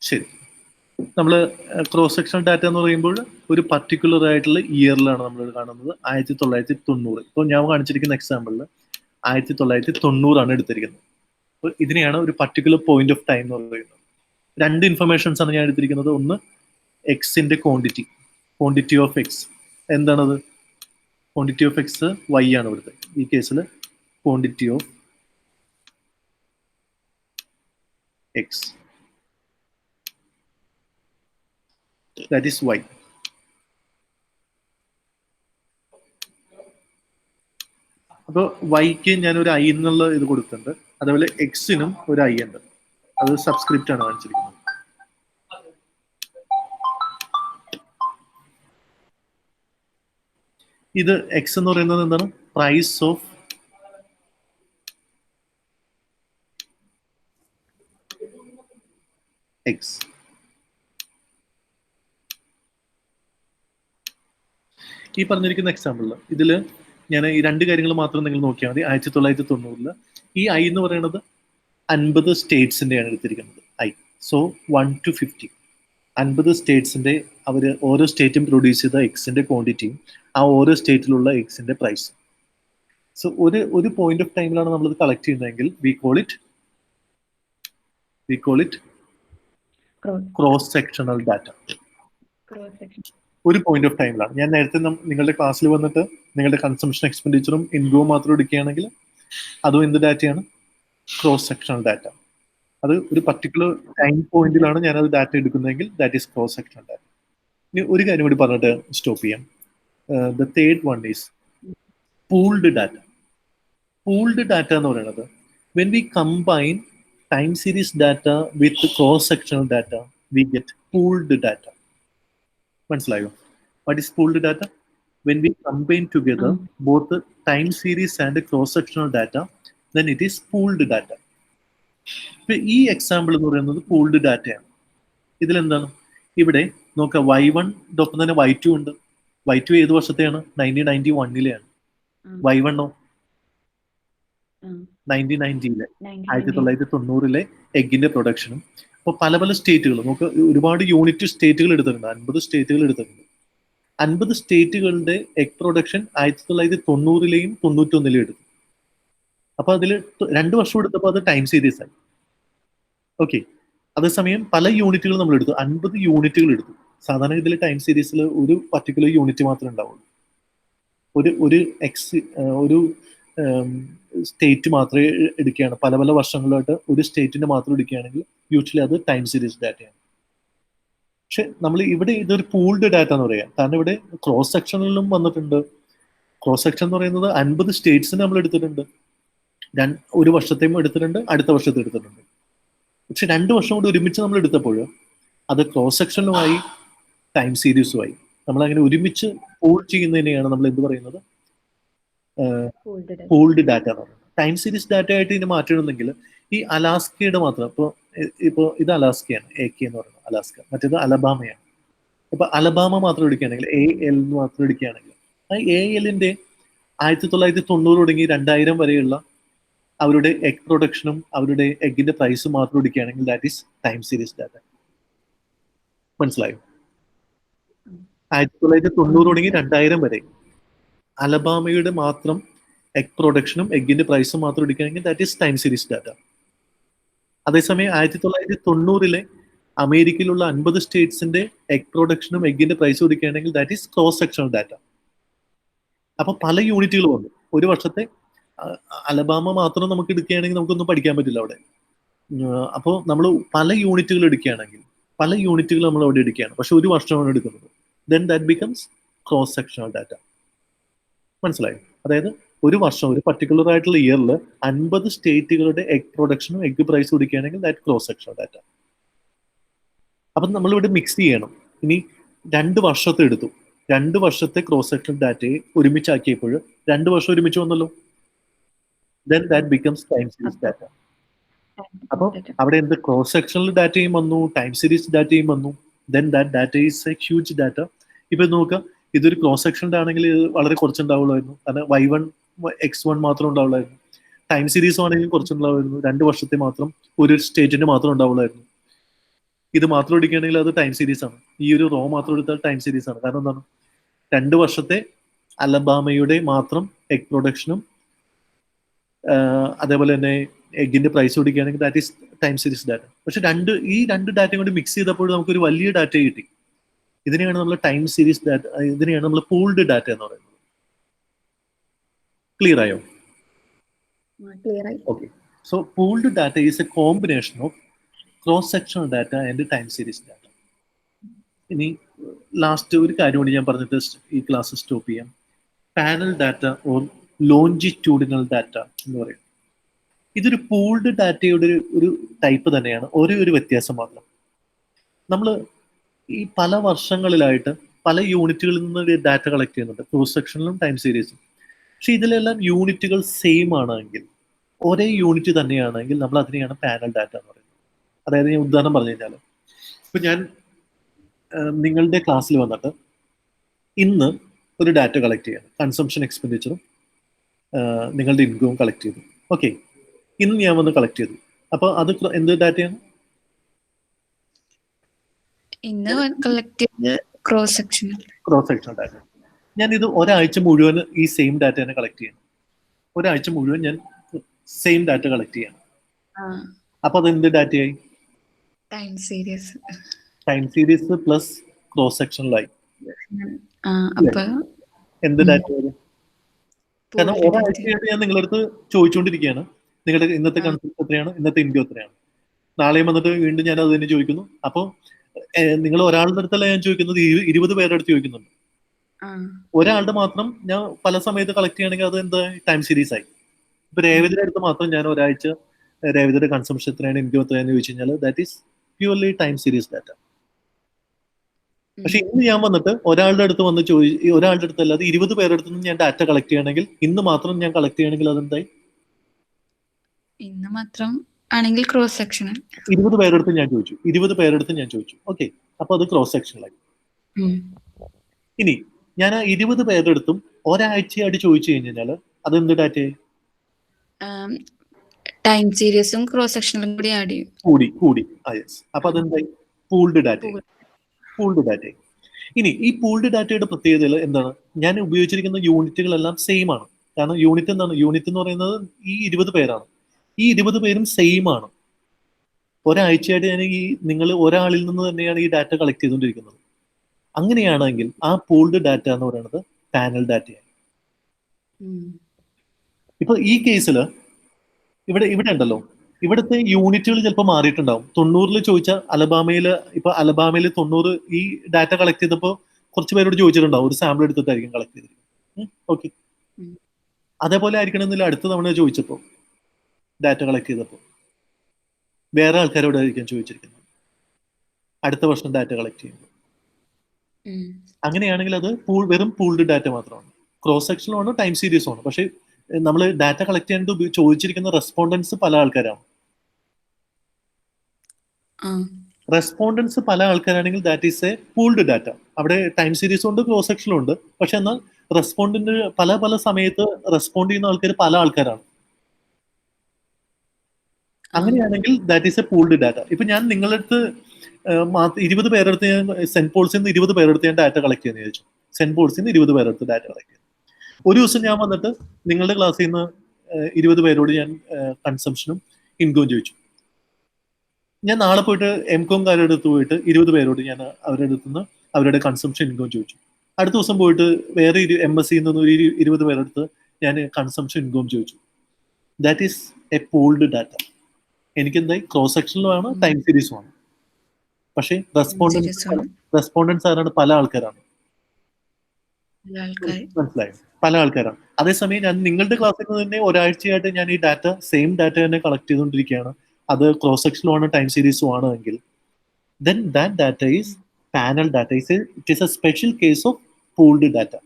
ശരി, നമ്മൾ ക്രോസ് സെക്ഷണൽ ഡാറ്റ എന്ന് പറയുമ്പോൾ ഒരു പർട്ടിക്കുലർ ആയിട്ടുള്ള ഇയറിലാണ് നമ്മൾ കാണുന്നത്. 1990. ഇപ്പോൾ ഞാൻ കാണിച്ചിരിക്കുന്ന എക്സാമ്പിളിൽ 1990 എടുത്തിരിക്കുന്നത്. അപ്പോൾ ഇതിനെയാണ് ഒരു പർട്ടിക്കുലർ പോയിന്റ് ഓഫ് ടൈം എന്ന് പറയുന്നത്. 2 ഇൻഫർമേഷൻസ് ആണ് ഞാൻ എടുത്തിരിക്കുന്നത്. ഒന്ന് എക്സിന്റെ ക്വാണ്ടിറ്റി ഓഫ് എക്സ്, എന്താണത്? ക്വാണ്ടിറ്റി ഓഫ് എക്സ് വൈ ആണ് ഇവിടുത്തെ. ഈ കേസിൽ quantity of X that is Y. അപ്പോൾ വൈക്ക് ഞാൻ ഒരു ഐ എന്നുള്ള ഇത് കൊടുത്തിട്ടുണ്ട്. അതേപോലെ എക്സിനും ഒരു ഐ ഉണ്ട്. അത് സബ്സ്ക്രിപ്റ്റ് ആണ് കാണിച്ചിരിക്കുന്നത്. ഇത് എക്സ് എന്ന് പറയുന്നത് എന്താണ്? Price of X. ഈ പറഞ്ഞിരിക്കുന്ന എക്സാമ്പിളിൽ ഇതിൽ ഞാൻ ഈ രണ്ട് കാര്യങ്ങൾ മാത്രം നിങ്ങൾ നോക്കിയാൽ മതി. 1990 ഈ ഐ എന്ന് പറയുന്നത് 50 സ്റ്റേറ്റ്സിൻ്റെയാണ് എടുത്തിരിക്കുന്നത് ഐ. സോ 1 to 50 50 സ്റ്റേറ്റ്സിൻ്റെ അവർ ഓരോ സ്റ്റേറ്റും പ്രൊഡ്യൂസ് ചെയ്ത എക്സിൻ്റെ ക്വാണ്ടിറ്റിയും ആ ഓരോ സ്റ്റേറ്റിലുള്ള എക്സിൻ്റെ പ്രൈസും. സോ ഒരു പോയിന്റ് ഓഫ് ടൈമിലാണ് നമ്മളിത് കളക്ട് ചെയ്യുന്നതെങ്കിൽ we call it cross sectional data. ഒരു പോയിന്റ് ഓഫ് ടൈമിലാണ്. ഞാൻ നേരത്തെ നിങ്ങളുടെ ക്ലാസ്സിൽ വന്നിട്ട് നിങ്ങളുടെ കൺസംഷൻ എക്സ്പെൻഡിച്ചറും ഇൻകവും മാത്രം എടുക്കുകയാണെങ്കിൽ അതും എന്ത് ഡാറ്റയാണ്? Cross sectional data. അത് ഒരു പർട്ടിക്കുലർ ടൈം പോയിന്റിലാണ് ഞാനത് ഡാറ്റ എടുക്കുന്നതെങ്കിൽ that is cross sectional data. ഇനി ഒരു കാര്യം കൂടി പറഞ്ഞിട്ട് സ്റ്റോപ്പ് ചെയ്യാം. The third one is pooled data. Pooled data എന്ന് പറയുന്നത് when we combine time series data with cross sectional data we get pooled data. മനസ്സിലായോ? What is pooled data? When we combine together both time series and cross sectional data then it is pooled data. ഇപ്പൊ ഈ എക്സാമ്പിൾ എന്ന് പറയുന്നത് പൂൾഡ് ഡാറ്റയാണ്. ഇതിലെന്താണ്? ഇവിടെ നോക്കാം, Y1 ഒപ്പം തന്നെ Y2 ഉണ്ട്. Y2 ഏത് വർഷത്തെയാണ്? 1991-ലെയാണ്. Y1 1990-ലെ 1990-ലെ എഗിന്റെ പ്രൊഡക്ഷനും. അപ്പോൾ പല പല സ്റ്റേറ്റുകൾ നമുക്ക് ഒരുപാട് യൂണിറ്റ് സ്റ്റേറ്റുകൾ എടുത്തിട്ടുണ്ട്. 50 സ്റ്റേറ്റുകൾ എടുത്തിട്ടുണ്ട്. 50 സ്റ്റേറ്റുകളുടെ എഗ് പ്രൊഡക്ഷൻ 1990-ലെയും 91-ലെയും എടുത്തു. അപ്പൊ അതിൽ 2 വർഷം എടുത്തപ്പോൾ അത് ടൈം സീരീസ് ആയി. ഓക്കെ. അതേസമയം പല യൂണിറ്റുകൾ നമ്മൾ എടുത്തു, 50 യൂണിറ്റുകൾ എടുത്തു. സാധാരണ ഇതിൽ ടൈം സീരീസിൽ ഒരു പർട്ടിക്കുലർ യൂണിറ്റ് മാത്രമേ ഉണ്ടാവുള്ളൂ. ഒരു സ്റ്റേറ്റ് മാത്രമേ എടുക്കുകയാണ്. പല പല വർഷങ്ങളായിട്ട് ഒരു സ്റ്റേറ്റിന്റെ മാത്രം എടുക്കുകയാണെങ്കിൽ യൂഷ്വലി അത് ടൈം സീരീസ് ഡാറ്റയാണ്. പക്ഷെ നമ്മൾ ഇവിടെ ഇതൊരു പൂൾഡ് ഡാറ്റ എന്ന് പറയാം. കാരണം ഇവിടെ ക്രോസ് സെക്ഷനിലും വന്നിട്ടുണ്ട്. ക്രോസ് സെക്ഷൻ എന്ന് പറയുന്നത് 50 സ്റ്റേറ്റ്സിന് നമ്മൾ എടുത്തിട്ടുണ്ട്. ഒരു വർഷത്തെയും എടുത്തിട്ടുണ്ട്, അടുത്ത വർഷത്തെ എടുത്തിട്ടുണ്ട്. പക്ഷെ 2 വർഷം കൊണ്ട് ഒരുമിച്ച് നമ്മൾ എടുത്തപ്പോൾ അത് ക്രോസ് സെക്ഷനുമായി ടൈം സീരീസുമായി നമ്മൾ അങ്ങനെ ഒരുമിച്ച് പൂൾ ചെയ്യുന്നതിനെയാണ് നമ്മൾ എന്ത് പറയുന്നത്? പൂൾഡ് ഡാറ്റ എന്ന് പറയുന്നത്. ടൈം സീരീസ് ഡാറ്റ ആയിട്ട് ഇതിനെ മാറ്റണമെങ്കിൽ ഈ അലാസ്കയുടെ മാത്രം, ഇപ്പോൾ ഇത് അലാസ്കയാണ്, AK എന്ന് പറയുന്നത് അലാസ്ക, മറ്റേത് അലബാമയാണ്. ഇപ്പൊ അലബാമ മാത്രം എടുക്കുകയാണെങ്കിൽ, AL എന്ന് മാത്രം എടുക്കുകയാണെങ്കിൽ ആ ALന്റെ 1990 തുടങ്ങി 2000 വരെയുള്ള അവരുടെ എഗ് പ്രൊഡക്ഷനും അവരുടെ എഗിന്റെ പ്രൈസും മാത്രം എടുക്കുകയാണെങ്കിൽ that is time series data. മനസ്സിലായോ? 1990 തുടങ്ങി 2000 വരെ അലബാമയുടെ മാത്രം എഗ് പ്രൊഡക്ഷനും എഗിന്റെ പ്രൈസും മാത്രം എടുക്കുകയാണെങ്കിൽ that is time series data. അതേസമയം 1990-ലെ അമേരിക്കയിലുള്ള 50 സ്റ്റേറ്റ്സിന്റെ എഗ് പ്രൊഡക്ഷനും എഗിന്റെ പ്രൈസും എടുക്കുകയാണെങ്കിൽ that is cross sectional data. അപ്പൊ പല യൂണിറ്റുകൾ വന്നു. ഒരു വർഷത്തെ അലബാമ മാത്രം നമുക്ക് എടുക്കുകയാണെങ്കിൽ നമുക്കൊന്നും പഠിക്കാൻ പറ്റില്ല അവിടെ. അപ്പോൾ നമ്മൾ പല യൂണിറ്റുകൾ എടുക്കുകയാണെങ്കിൽ നമ്മൾ അവിടെ എടുക്കുകയാണ്, പക്ഷെ ഒരു വർഷമാണ് എടുക്കുന്നത്. Then that becomes cross sectional data. മനസ്സിലായോ? അതായത് ഒരു വർഷം, ഒരു പർട്ടിക്കുലർ ആയിട്ടുള്ള ഇയറിൽ 50 സ്റ്റേറ്റുകളുടെ എഗ് പ്രൊഡക്ഷനും എഗ് പ്രൈസും എടുക്കുകയാണെങ്കിൽ ദാറ്റ് ക്രോസ് സെക്ഷണൽ ഡാറ്റ. അപ്പം നമ്മളിവിടെ മിക്സ് ചെയ്യണം. ഇനി 2 വർഷത്തെ എടുത്തു, 2 വർഷത്തെ ക്രോസ് സെക്ഷണൽ ഡാറ്റയെ ഒരുമിച്ചാക്കിയപ്പോൾ 2 വർഷം ഒരുമിച്ച് വന്നല്ലോ. then that becomes time series data. അപ്പോൾ അവിടെ എന്ത് ക്രോസ് സെക്ഷണൽ ഡാറ്റയും വന്നു, ടൈം സീരീസ് ഡാറ്റയും വന്നു. then that data is a huge data. ഇപ്പൊ നോക്കുക, ഇതൊരു ക്രോസ് സെക്ഷണൽ ആണെങ്കിൽ വളരെ കുറച്ചുണ്ടാവുള്ളായിരുന്നു. കാരണം Y1 X1 മാത്രം ഉണ്ടാവുള്ളായിരുന്നു. ടൈം സീരീസ് ആണെങ്കിൽ കുറച്ചുണ്ടാവുമായിരുന്നു. 2 വർഷത്തെ മാത്രം ഒരു സ്റ്റേറ്റിന്റെ മാത്രം ഉണ്ടാവുള്ളായിരുന്നു. ഇത് മാത്രം എടുക്കുകയാണെങ്കിൽ അത് ടൈം സീരീസ് ആണ്. ഈ ഒരു റോ മാത്രം എടുത്താൽ ടൈം സീരീസ് ആണ്. കാരണം എന്താണ്? 2 വർഷത്തെ അലബാമയുടെ മാത്രം എഗ് പ്രൊഡക്ഷനും അതേപോലെ തന്നെ എഗിന്റെ പ്രൈസ് കൊടുക്കുകയാണെങ്കിൽ that is time series data. പക്ഷെ ഈ രണ്ട് ഡാറ്റയും കൂടി മിക്സ് ചെയ്തപ്പോൾ നമുക്കൊരു വലിയ ഡാറ്റ കിട്ടി. ഇതിനെയാണ് നമ്മൾ ടൈം സീരീസ് ഡാറ്റ, ഇതിനെയാണ് നമ്മൾ പൂൾഡ് ഡാറ്റ എന്ന് പറയുന്നത്. ക്ലിയർ ആയോ? ക്ലിയർ ആയി. Okay. So pooled data is a combination of cross-sectional data and time series data. ഇനി ലാസ്റ്റ് ഒരു കാര്യം കൂടി ഞാൻ പറഞ്ഞിട്ട് ഈ ക്ലാസ് സ്റ്റോപ്പ് ചെയ്യാം. Panel data or longitudinal data എന്ന് പറയും. ഇതൊരു പൂൾഡ് ഡാറ്റയുടെ ഒരു ടൈപ്പ് തന്നെയാണ്, ഒരേ ഒരു വ്യത്യാസം മാത്രം. നമ്മൾ ഈ പല വർഷങ്ങളിലായിട്ട് പല യൂണിറ്റുകളിൽ നിന്ന് ഡാറ്റ കളക്ട് ചെയ്യുന്നുണ്ട്, ക്രോസ് സെക്ഷനിലും ടൈം സീരീസും. പക്ഷെ ഇതിലെല്ലാം യൂണിറ്റുകൾ സെയിം ആണെങ്കിൽ, ഒരേ യൂണിറ്റ് തന്നെയാണെങ്കിൽ നമ്മൾ അതിനെയാണ് പാനൽ ഡാറ്റ എന്ന് പറയുന്നത്. അതായത് ഞാൻ ഉദാഹരണം പറഞ്ഞു കഴിഞ്ഞാൽ, ഇപ്പൊ ഞാൻ നിങ്ങളുടെ ക്ലാസ്സിൽ വന്നിട്ട് ഇന്ന് ഒരു ഡാറ്റ കളക്ട് ചെയ്യണം, കൺസംഷൻ എക്സ്പെൻഡിച്ചറും നിങ്ങളുടെ ഇൻകവും കളക്ട് ചെയ്തു. ഓക്കെ, ഇന്ന് ഞാൻ വന്ന് കളക്ട് ചെയ്തു. അപ്പൊ അത് എന്ത് ഡാറ്റയാണ്? ഇന്ന് കളക്ട് ചെയ്ത് ക്രോസ് സെക്ഷണൽ ഡാറ്റ. ഞാൻ ഇത് ഒരാഴ്ച മുഴുവൻ ഈ സെയിം ഡാറ്റ തന്നെ കളക്ട് ചെയ്യണം. ഒരാഴ്ച മുഴുവൻ ഞാൻ സെയിം ഡാറ്റ കളക്ട് ചെയ്യണം. അപ്പൊ അത് എന്ത് ഡാറ്റയായി? Time series. Time series plus cross സെക്ഷനിലായി. അപ്പൊ എന്ത് ഡാറ്റയായി? കാരണം ഒരാഴ്ചയായിട്ട് ഞാൻ നിങ്ങളുടെ അടുത്ത് ചോദിച്ചുകൊണ്ടിരിക്കുകയാണ്, നിങ്ങളുടെ ഇന്നത്തെ കൺസെപ്റ്റ് എത്രയാണ്, ഇന്നത്തെ ഇൻകം എത്രയാണ്. നാളെയും വന്നിട്ട് വീണ്ടും ഞാൻ അത് തന്നെ ചോദിക്കുന്നു. അപ്പോൾ നിങ്ങൾ ഒരാളുടെ അടുത്തല്ല ഞാൻ ചോദിക്കുന്നത്, 20 പേരുടെ അടുത്ത് ചോദിക്കുന്നുണ്ട്. ഒരാളുടെ മാത്രം ഞാൻ പല സമയത്ത് കളക്ട് ചെയ്യുകയാണെങ്കിൽ അത് എന്താ ടൈം സീരീസ് ആയി. ഇപ്പൊ രേവതിയുടെ അടുത്ത് മാത്രം ഞാൻ ഒരാഴ്ച രേവതിയുടെ കൺസംഷൻ എത്രയാണ്, ഇൻകം എത്രയാണെന്ന് ചോദിച്ചു കഴിഞ്ഞാൽ that is purely time series data. പക്ഷെ ഇന്ന് ഞാൻ വന്നിട്ട് ഒരാളുടെ അടുത്ത് വന്ന് ഒരാളുടെ അടുത്ത് അല്ലാതെ 20 പേരുടെ അടുത്ത് നിന്ന് ഞാൻ ഡാറ്റ കളക്ട് ചെയ്യണമെങ്കിൽ, ഇന്ന് മാത്രം ഞാൻ കളക്ട് ചെയ്യണമെങ്കിൽ അതെന്തായി? ഇന്ന് മാത്രം ആണെങ്കിൽ ക്രോസ് സെക്ഷണൽ. 20 പേരുടെ അടുത്ത് ഞാൻ ചോദിച്ചു, 20 പേരുടെ അടുത്ത് ഞാൻ ചോദിച്ചു. ഓക്കെ, അപ്പൊ അത് ക്രോസ് സെക്ഷനിലായി. ഇനി ഞാൻ ആ 20 പേരുടെ അടുത്തും ഒരാഴ്ചയായിട്ട് ചോദിച്ചു കഴിഞ്ഞാൽ അതെന്ത് ഡാറ്റയായി? ടൈം സീരീസും ക്രോസ് സെക്ഷണലും കൂടി ആഡ് ചെയ്യും. കൂടി. അപ്പൊ അതെന്തായി? Pooled data. ഇനി ഈ പൂൾഡ് ഡാറ്റയുടെ പ്രത്യേകതകൾ എന്താണ്? ഞാൻ ഉപയോഗിച്ചിരിക്കുന്ന യൂണിറ്റുകളെല്ലാം സെയിം ആണ്. കാരണം യൂണിറ്റ് എന്താണ്? യൂണിറ്റ് എന്ന് പറയുന്നത് ഈ 20 പേരാണ്. ഈ 20 പേരും സെയിം ആണ്. ഒരാഴ്ചയായിട്ട് ഞാൻ നിങ്ങൾ ഒരാളിൽ നിന്ന് തന്നെയാണ് ഈ ഡാറ്റ കളക്ട് ചെയ്തുകൊണ്ടിരിക്കുന്നത്. അങ്ങനെയാണെങ്കിൽ ആ പൂൾഡ് ഡാറ്റ എന്ന് പറയുന്നത് പാനൽ ഡാറ്റയാണ്. ഇപ്പൊ ഈ കേസിൽ ഇവിടെ ഉണ്ടല്ലോ, ഇവിടുത്തെ യൂണിറ്റുകൾ ചിലപ്പോൾ മാറിയിട്ടുണ്ടാവും. 90 ചോദിച്ചാൽ അലബാമയിൽ 90 ഈ ഡാറ്റ കളക്ട് ചെയ്തപ്പോൾ കുറച്ച് പേരോട് ചോദിച്ചിട്ടുണ്ടാവും, ഒരു സാമ്പിൾ എടുത്തിട്ടായിരിക്കും കളക്ട് ചെയ്തിരിക്കുന്നത്. ഓക്കെ, അതേപോലെ ആയിരിക്കണമെന്നില്ല അടുത്ത തവണ ചോദിച്ചപ്പോൾ ഡാറ്റ കളക്ട് ചെയ്തപ്പോൾ വേറെ ആൾക്കാരോടായിരിക്കും ചോദിച്ചിരിക്കുന്നത് അടുത്ത വർഷം ഡാറ്റ കളക്ട് ചെയ്യുമ്പോൾ. അങ്ങനെയാണെങ്കിൽ അത് വെറും പൂൾഡ് ഡാറ്റ മാത്രമാണ്. ക്രോസ് സെക്ഷനുമാണ്, ടൈം സീരീസും ആണ്. പക്ഷെ നമ്മൾ ഡാറ്റ കളക്ട് ചെയ്യാനായിട്ട് ചോദിച്ചിരിക്കുന്ന റെസ്പോണ്ടൻസ് പല ആൾക്കാരാണ്. റെസ്പോണ്ടൻസ് പല ആൾക്കാരാണെങ്കിൽ that is a pooled data. അവിടെ ടൈം സീരീസും ഉണ്ട്, ക്രോസ് സെക്ഷനും ഉണ്ട്. പക്ഷെ എന്നാൽ റെസ്പോണ്ടിന് പല സമയത്ത് റെസ്പോണ്ട് ചെയ്യുന്ന ആൾക്കാർ പല ആൾക്കാരാണ്. അങ്ങനെയാണെങ്കിൽ that is a pooled data. ഇപ്പൊ ഞാൻ നിങ്ങളുടെ അടുത്ത് 20 പേരെടുത്ത് ഞാൻ സെന്റ് പോൾസിൽ നിന്ന് 20 പേരെടുത്ത് ഞാൻ ഡാറ്റ കളക്ട് ചെയ്യുന്ന ചോദിച്ചു. സെന്റ് പോൾസിൽ നിന്ന് 20 പേരെടുത്ത് ഡാറ്റ കളക്ട് ചെയ്തു. ഒരു ദിവസം ഞാൻ വന്നിട്ട് നിങ്ങളുടെ ക്ലാസ്സിൽ നിന്ന് 20 പേരോട് ഞാൻ കൺസംഷനും ഇൻകവും ചോദിച്ചു. ഞാൻ നാളെ പോയിട്ട് എംകോംകാരുടെ അടുത്ത് പോയിട്ട് 20 പേരോട് ഞാൻ അവരുടെ അടുത്ത് നിന്ന് അവരുടെ കൺസംഷൻ ഇൻകവും ചോദിച്ചു. അടുത്ത ദിവസം പോയിട്ട് വേറെ MSc നിന്ന് 20 പേരെടുത്ത് ഞാൻ കൺസംഷൻ ഇൻകവും ചോദിച്ചു. That is a pooled data. എനിക്കെന്തായി? ക്രോസ് സെക്ഷനിലുമാണ്, ടൈം സീരീസും ആണ്. പക്ഷേ റെസ്പോണ്ടൻസ് ആരാണ്? പല ആൾക്കാരാണ്. മനസ്സിലായോ? പല ആൾക്കാരാണ്. അതേസമയം ഞാൻ നിങ്ങളുടെ ക്ലാസ്സിൽ നിന്ന് തന്നെ ഒരാഴ്ചയായിട്ട് ഞാൻ ഈ ഡാറ്റ സെയിം ഡാറ്റ തന്നെ കളക്ട് ചെയ്തുകൊണ്ടിരിക്കുകയാണ്. അത് ക്രോസ് സെക്ഷനും ആണ്, ടൈം സീരീസും ആണ് എങ്കിൽ then that data is panel data. It is a special case of pooled data.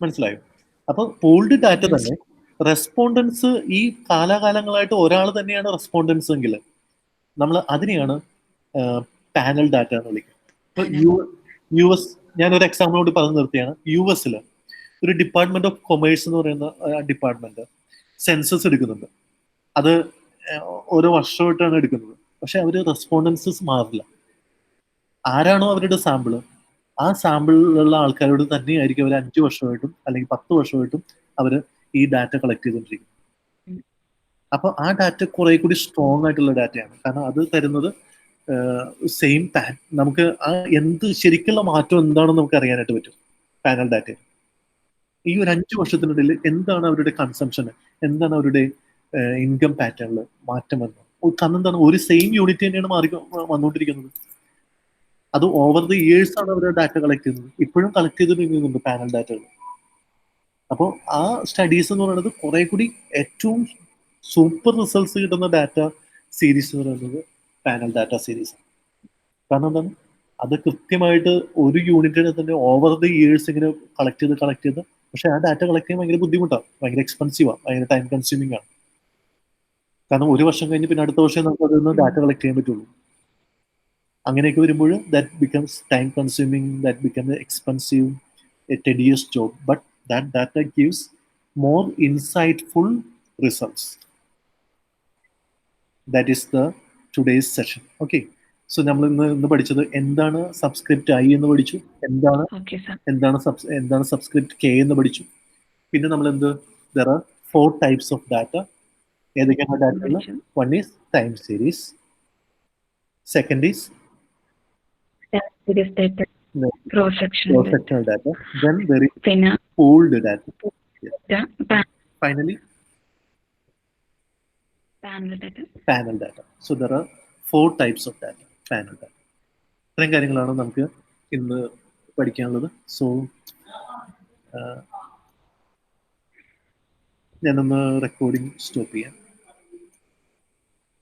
മനസ്സിലായോ? അപ്പൊ പൂൾഡ് ഡാറ്റ തന്നെ റെസ്പോണ്ടൻസ് ഈ കാലാകാലങ്ങളായിട്ട് ഒരാൾ തന്നെയാണ് റെസ്പോണ്ടൻസ് എങ്കിൽ നമ്മൾ അതിനെയാണ് പാനൽ ഡാറ്റ എന്ന് വിളിക്കുന്നത്. US ഞാനൊരു എക്സാമ്പിളോട് പറഞ്ഞു നിർത്തിയാണ്. US ഒരു ഡിപ്പാർട്ട്മെന്റ് ഓഫ് കൊമേഴ്സ് എന്ന് പറയുന്ന ഡിപ്പാർട്ട്മെന്റ് സെൻസസ് എടുക്കുന്നുണ്ട്. അത് ഓരോ വർഷമായിട്ടാണ് എടുക്കുന്നത്. പക്ഷെ അവര് റെസ്പോണ്ടൻസസ് മാറില്ല. ആരാണോ അവരുടെ സാമ്പിള്, ആ സാമ്പിളിലുള്ള ആൾക്കാരോട് തന്നെയായിരിക്കും അവർ 5 വർഷമായിട്ടും അല്ലെങ്കിൽ 10 വർഷമായിട്ടും അവർ ഈ ഡാറ്റ കളക്ട് ചെയ്തുകൊണ്ടിരിക്കുന്നത്. അപ്പൊ ആ ഡാറ്റ കുറെ കൂടി സ്ട്രോങ് ആയിട്ടുള്ള ഡാറ്റയാണ്. കാരണം അത് തരുന്നത് സെയിം നമുക്ക് ആ എന്ത് ശരിക്കുള്ള മാറ്റം എന്താണെന്ന് നമുക്ക് അറിയാനായിട്ട് പറ്റും പാനൽ ഡാറ്റ. ഈ ഒരു 5 വർഷത്തിനിടയിൽ എന്താണ് അവരുടെ കൺസംഷൻ, എന്താണ് അവരുടെ ഇൻകം പാറ്റേണിൽ മാറ്റം വന്നത്. കാരണം എന്താണ്, ഒരു സെയിം യൂണിറ്റ് തന്നെയാണ് വന്നുകൊണ്ടിരിക്കുന്നത്. അത് ഓവർ ദി ഇയേഴ്സ് ആണ് അവരുടെ ഡാറ്റ കളക്ട് ചെയ്യുന്നത്. ഇപ്പോഴും കളക്ട് ചെയ്തിട്ടുണ്ട് പാനൽ ഡാറ്റകൾ. അപ്പോൾ ആ സ്റ്റഡീസ് എന്ന് പറയുന്നത് കുറെ കൂടി ഏറ്റവും സൂപ്പർ റിസൾട്ട്സ് കിട്ടുന്ന ഡാറ്റ സീരീസ് എന്ന് പറയുന്നത് പാനൽ ഡാറ്റ സീരീസ്. കാരണം എന്താണ്, അത് കൃത്യമായിട്ട് ഒരു യൂണിറ്റിനെ തന്നെ ഓവർ ദി ഇയേഴ്സ് ഇങ്ങനെ കളക്ട് ചെയ്ത് പക്ഷെ ആ ഡാറ്റ കളക്ട് ചെയ്യാൻ ഭയങ്കര ബുദ്ധിമുട്ടാണ്, ഭയങ്കര എക്സ്പെൻസീവാണ്, ഭയങ്കര ടൈം കൺസ്യൂമിംഗ് ആണ്. കാരണം ഒരു വർഷം കഴിഞ്ഞ് പിന്നെ അടുത്ത വർഷം നമുക്ക് അതിൽ നിന്ന് ഡാറ്റ കളക്ട് ചെയ്യാൻ പറ്റുള്ളൂ. അങ്ങനെയൊക്കെ വരുമ്പോൾ that becomes time consuming, that becomes expensive, A tedious job. But that data gives more insightful results. That is the today's session. Okay, so നമ്മൾ ഇന്ന് പഠിച്ചത് എന്താണ് സബ്സ്ക്രിപ്റ്റ് ഐ എന്ന് പഠിച്ചു, എന്താണ് സബ്സ്ക്രിപ്റ്റ് കെ എന്ന് പഠിച്ചു. പിന്നെ നമ്മൾ there are 4 types of data. ഏതൊക്കെയാണ് ഡാറ്റകൾ? One is time series, second is cross-sectional data, then there is pooled data, finally panel data. So there are 4 types of data, panel data. ഇത്രയും കാര്യങ്ങളാണ് നമുക്ക് ഇന്ന് പഠിക്കാനുള്ളത്. സോ ഞാനൊന്ന് റെക്കോർഡിംഗ് സ്റ്റോപ്പ് ചെയ്യാം.